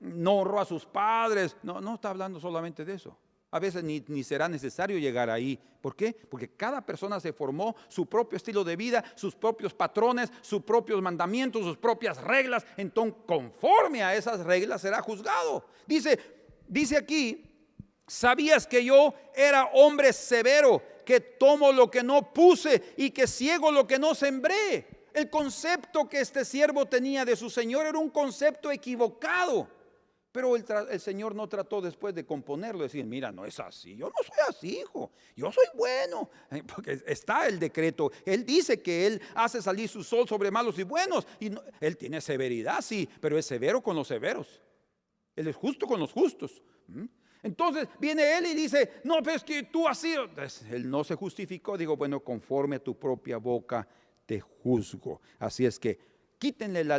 no honró a sus padres. No está hablando solamente de eso. A veces ni será necesario llegar ahí. ¿Por qué? Porque cada persona se formó su propio estilo de vida, sus propios patrones, sus propios mandamientos, sus propias reglas. Entonces, conforme a esas reglas será juzgado. Dice aquí: ¿sabías que yo era hombre severo, que tomo lo que no puse y que ciego lo que no sembré? El concepto que este siervo tenía de su señor era un concepto equivocado. Pero el Señor no trató después de componerlo, decir: mira, no es así, yo no soy así, hijo, yo soy bueno. Porque está el decreto, Él dice que Él hace salir su sol sobre malos y buenos. Y no, Él tiene severidad, sí, pero es severo con los severos. Él es justo con los justos. Entonces viene Él y dice: no, pero es que tú has sido. Entonces, Él no se justificó, digo: bueno, conforme a tu propia boca te juzgo. Así es que quítenle la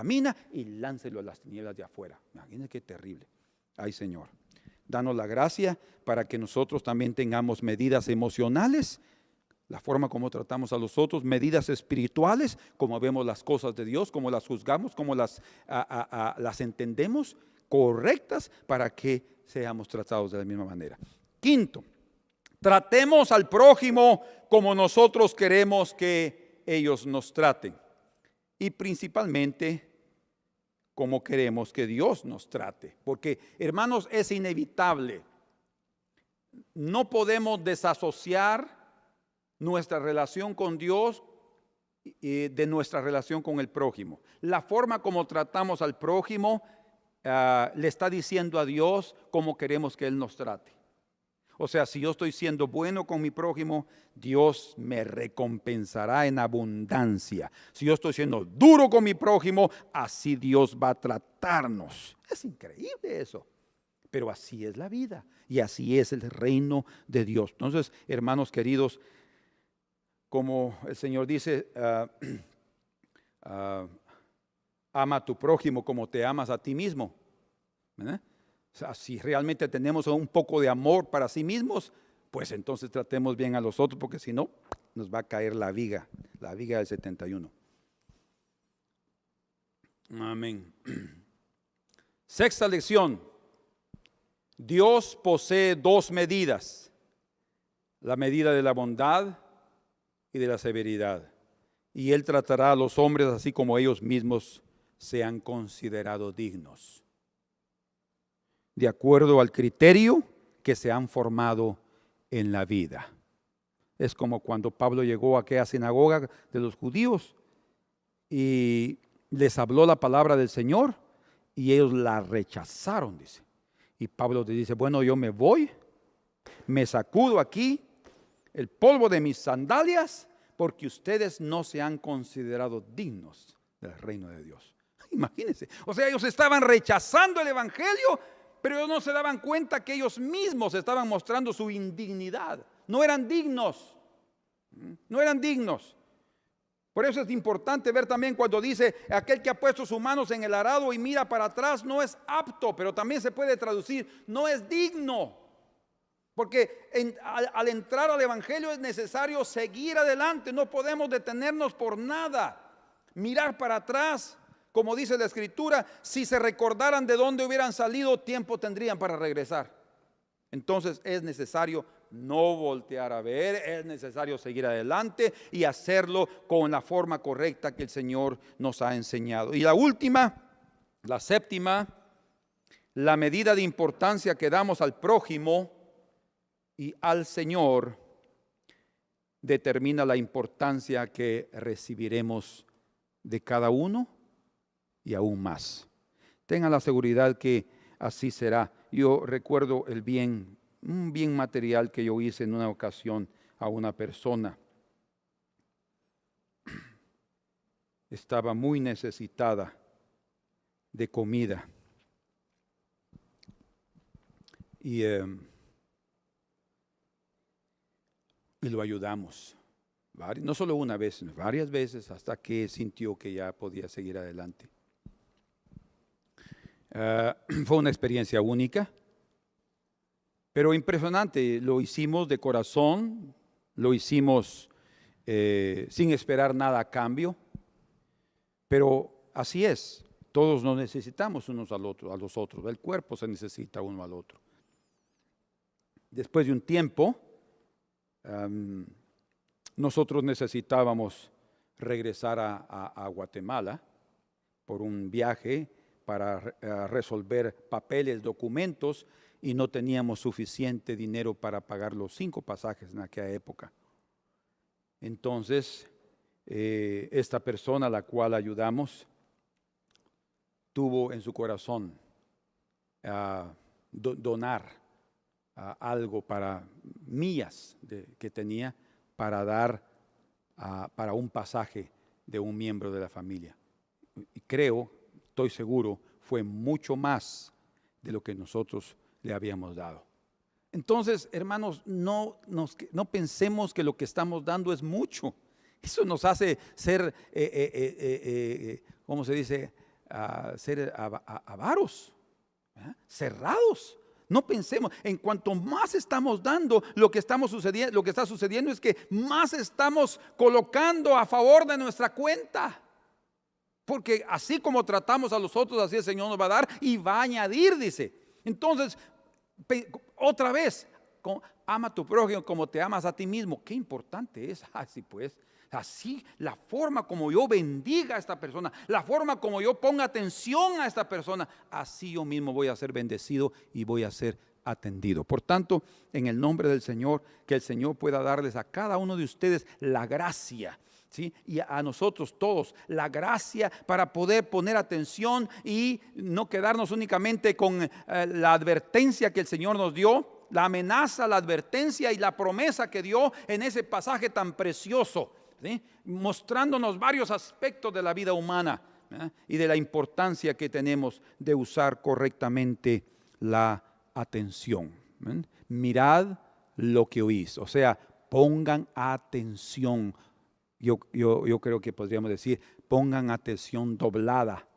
mina y láncelo a las tinieblas de afuera. Imagínense qué terrible. Ay, Señor, danos la gracia para que nosotros también tengamos medidas emocionales, la forma como tratamos a los otros, medidas espirituales, como vemos las cosas de Dios, como las juzgamos, como las entendemos, correctas, para que seamos tratados de la misma manera. Quinto, tratemos al prójimo como nosotros queremos que ellos nos traten, y principalmente como queremos que Dios nos trate. Porque, hermanos, es inevitable. No podemos desasociar nuestra relación con Dios de nuestra relación con el prójimo. La forma como tratamos al prójimo le está diciendo a Dios cómo queremos que Él nos trate. O sea, si yo estoy siendo bueno con mi prójimo, Dios me recompensará en abundancia. Si yo estoy siendo duro con mi prójimo, así Dios va a tratarnos. Es increíble eso, pero así es la vida y así es el reino de Dios. Entonces, hermanos queridos, como el Señor dice, ama a tu prójimo como te amas a ti mismo, ¿verdad? O sea, si realmente tenemos un poco de amor para sí mismos, pues entonces tratemos bien a los otros, porque si no, nos va a caer la viga del 71. Amén. Sexta lección: Dios posee dos medidas: la medida de la bondad y de la severidad. Y Él tratará a los hombres así como ellos mismos sean considerados dignos, de acuerdo al criterio que se han formado en la vida. Es como cuando Pablo llegó a aquella sinagoga de los judíos y les habló la palabra del Señor y ellos la rechazaron, dice. Y Pablo le dice: bueno, yo me voy, me sacudo aquí el polvo de mis sandalias, porque ustedes no se han considerado dignos del reino de Dios. Imagínense, o sea, ellos estaban rechazando el evangelio, pero ellos no se daban cuenta que ellos mismos estaban mostrando su indignidad. No eran dignos. No eran dignos. Por eso es importante ver también cuando dice: aquel que ha puesto sus manos en el arado y mira para atrás no es apto, pero también se puede traducir: no es digno. Porque al entrar al evangelio es necesario seguir adelante. No podemos detenernos por nada. Mirar para atrás. Como dice la Escritura, si se recordaran de dónde hubieran salido, tiempo tendrían para regresar. Entonces es necesario no voltear a ver, es necesario seguir adelante y hacerlo con la forma correcta que el Señor nos ha enseñado. Y la última, la séptima, la medida de importancia que damos al prójimo y al Señor determina la importancia que recibiremos de cada uno y aún más. Tenga la seguridad que así será. Yo recuerdo un bien material que yo hice en una ocasión a una persona. Estaba muy necesitada de comida. Y lo ayudamos. No solo una vez, varias veces, hasta que sintió que ya podía seguir adelante. Fue una experiencia única, pero impresionante. Lo hicimos de corazón, lo hicimos sin esperar nada a cambio, pero así es. Todos nos necesitamos unos a los otros. El cuerpo se necesita uno al otro. Después de un tiempo, nosotros necesitábamos regresar a Guatemala por un viaje para resolver papeles, documentos, y no teníamos suficiente dinero para pagar los 5 pasajes en aquella época. Entonces, esta persona a la cual ayudamos tuvo en su corazón donar algo para millas que tenía para dar para un pasaje de un miembro de la familia. Y estoy seguro, fue mucho más de lo que nosotros le habíamos dado. Entonces, hermanos, no pensemos que lo que estamos dando es mucho. Eso nos hace ser, ¿cómo se dice? Ser avaros, cerrados. No pensemos, en cuanto más estamos dando, lo que está sucediendo es que más estamos colocando a favor de nuestra cuenta. Porque así como tratamos a los otros, así el Señor nos va a dar y va a añadir, dice. Entonces, otra vez, ama a tu prójimo como te amas a ti mismo. Qué importante es. Así pues, así la forma como yo bendiga a esta persona, la forma como yo ponga atención a esta persona, así yo mismo voy a ser bendecido y voy a ser atendido. Por tanto, en el nombre del Señor, que el Señor pueda darles a cada uno de ustedes la gracia, ¿sí? Y a nosotros todos la gracia para poder poner atención y no quedarnos únicamente con la advertencia que el Señor nos dio, la amenaza, la advertencia y la promesa que dio en ese pasaje tan precioso, ¿sí? Mostrándonos varios aspectos de la vida humana, y de la importancia que tenemos de usar correctamente la atención. Mirad lo que oís, o sea, pongan atención. Yo creo que podríamos decir, pongan atención doblada,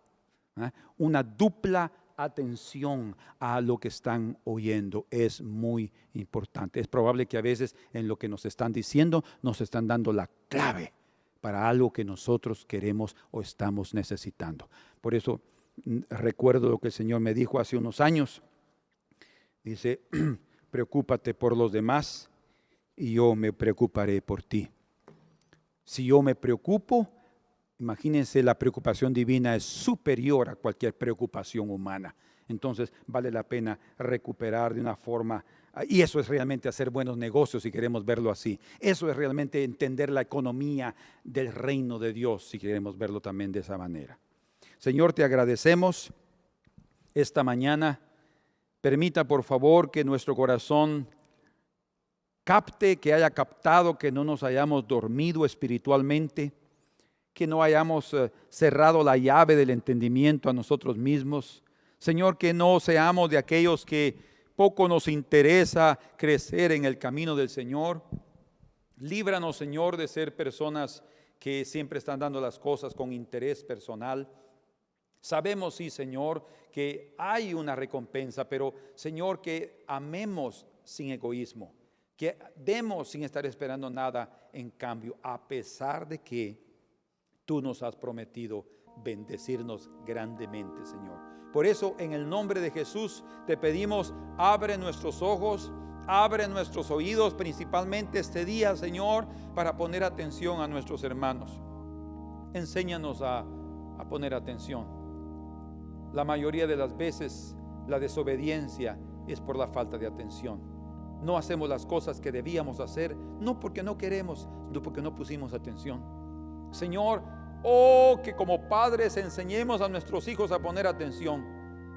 una dupla atención a lo que están oyendo. Es muy importante. Es probable que a veces en lo que nos están diciendo nos están dando la clave para algo que nosotros queremos o estamos necesitando. Por eso recuerdo lo que el Señor me dijo hace unos años. Dice, preocúpate por los demás y yo me preocuparé por ti. Si yo me preocupo, imagínense, la preocupación divina es superior a cualquier preocupación humana. Entonces vale la pena recuperar de una forma, y eso es realmente hacer buenos negocios si queremos verlo así. Eso es realmente entender la economía del reino de Dios si queremos verlo también de esa manera. Señor, te agradecemos esta mañana. Permita por favor que nuestro corazón capte, que haya captado, que no nos hayamos dormido espiritualmente, que no hayamos cerrado la llave del entendimiento a nosotros mismos. Señor, que no seamos de aquellos que poco nos interesa crecer en el camino del Señor. Líbranos, Señor, de ser personas que siempre están dando las cosas con interés personal. Sabemos, sí, Señor, que hay una recompensa, pero, Señor, que amemos sin egoísmo, que demos sin estar esperando nada en cambio, a pesar de que tú nos has prometido bendecirnos grandemente, Señor. Por eso, en el nombre de Jesús, te pedimos, abre nuestros ojos, abre nuestros oídos, principalmente este día, Señor, para poner atención a nuestros hermanos. Enséñanos a poner atención. La mayoría de las veces, la desobediencia es por la falta de atención. No hacemos las cosas que debíamos hacer, no porque no queremos, sino porque no pusimos atención. Señor, que como padres enseñemos a nuestros hijos a poner atención.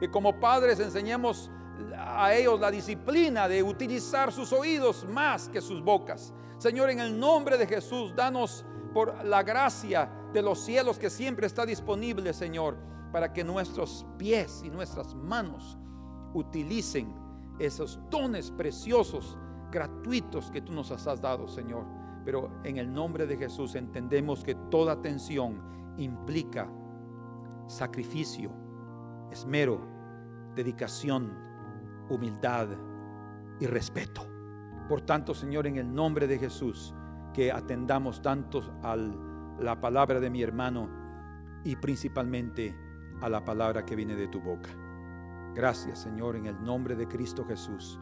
Que como padres enseñemos a ellos la disciplina de utilizar sus oídos más que sus bocas. Señor, en el nombre de Jesús, danos por la gracia de los cielos que siempre está disponible, Señor, para que nuestros pies y nuestras manos utilicen esos dones preciosos, gratuitos que tú nos has dado, Señor. Pero en el nombre de Jesús entendemos que toda atención implica sacrificio, esmero, dedicación, humildad y respeto. Por tanto, Señor, en el nombre de Jesús, que atendamos tanto a la palabra de mi hermano y principalmente a la palabra que viene de tu boca. Gracias, Señor, en el nombre de Cristo Jesús,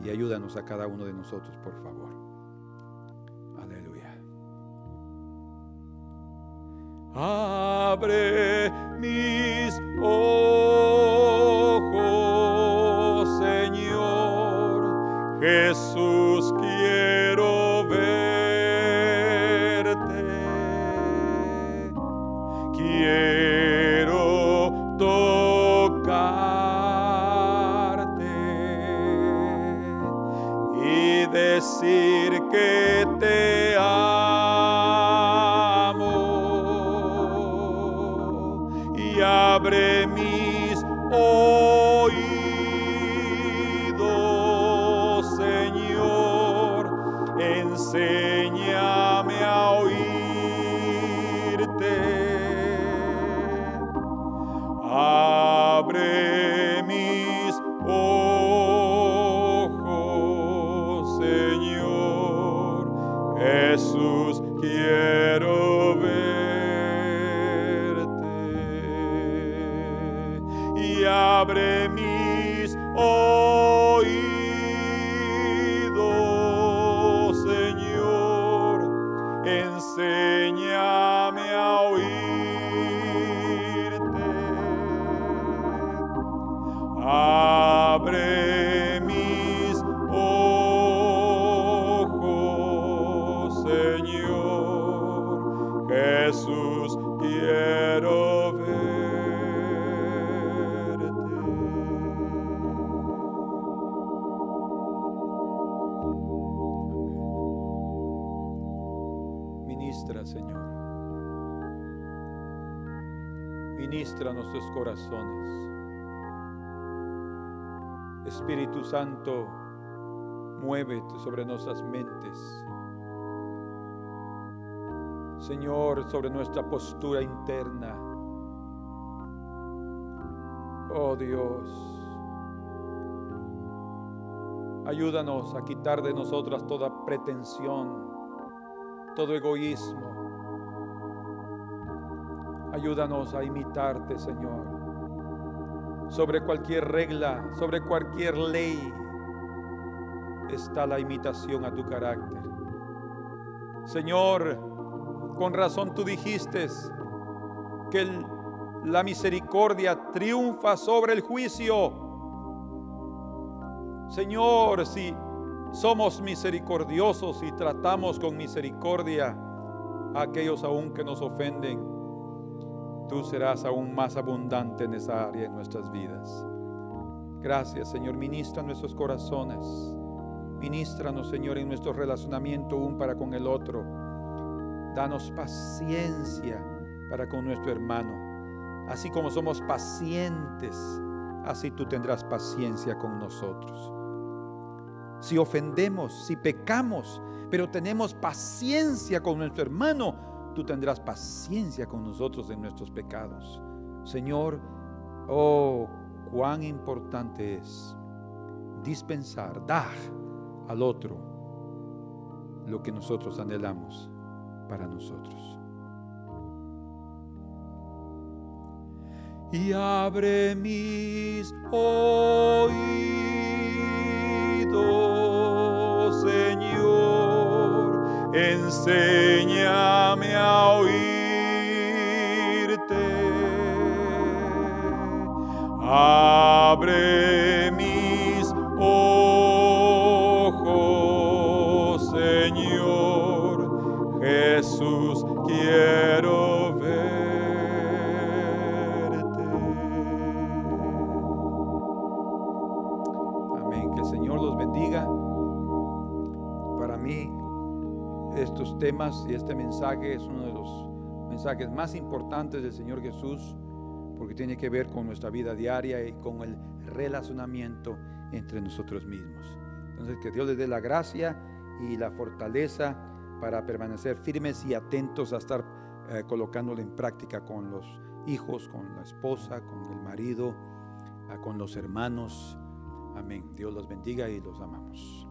y ayúdanos a cada uno de nosotros, por favor. Aleluya. Abre mis ojos, Señor Jesús, quiero verte, quiero tocarte y decir que te amo, y abre mis oídos, Señor, enséñame a oírte. Abre mis ojos, Señor Jesús, quiero verte, y abre mis oídos, Señor, enséñame a oírte. Abre mis ojos, Señor Jesús, quiero verte. Ministra, Señor. Ministra nuestros corazones. Espíritu Santo, muévete sobre nuestras mentes. Señor, sobre nuestra postura interna. Oh Dios, ayúdanos a quitar de nosotras toda pretensión, todo egoísmo. Ayúdanos a imitarte, Señor. Sobre cualquier regla, sobre cualquier ley, está la imitación a tu carácter. Señor, con razón tú dijiste que la misericordia triunfa sobre el juicio. Señor, si somos misericordiosos y tratamos con misericordia a aquellos aún que nos ofenden, tú serás aún más abundante en esa área en nuestras vidas. Gracias, Señor. Ministra nuestros corazones. Ministranos, Señor, en nuestro relacionamiento un para con el otro. Danos paciencia para con nuestro hermano. Así como somos pacientes, así tú tendrás paciencia con nosotros. Si ofendemos, si pecamos, pero tenemos paciencia con nuestro hermano, tú tendrás paciencia con nosotros en nuestros pecados. Señor, oh, cuán importante es dispensar, dar al otro lo que nosotros anhelamos para nosotros. Y abre mis oídos, Señor, enséñame a oírte. Abre mis ojos, Señor Jesús, quiero verte. Señor los bendiga. Para mí, estos temas y este mensaje es uno de los mensajes más importantes del Señor Jesús, porque tiene que ver con nuestra vida diaria y con el relacionamiento entre nosotros mismos. Entonces, que Dios les dé la gracia y la fortaleza para permanecer firmes y atentos a estar colocándolo en práctica con los hijos, con la esposa, con el marido, con los hermanos. Amén. Dios los bendiga y los amamos.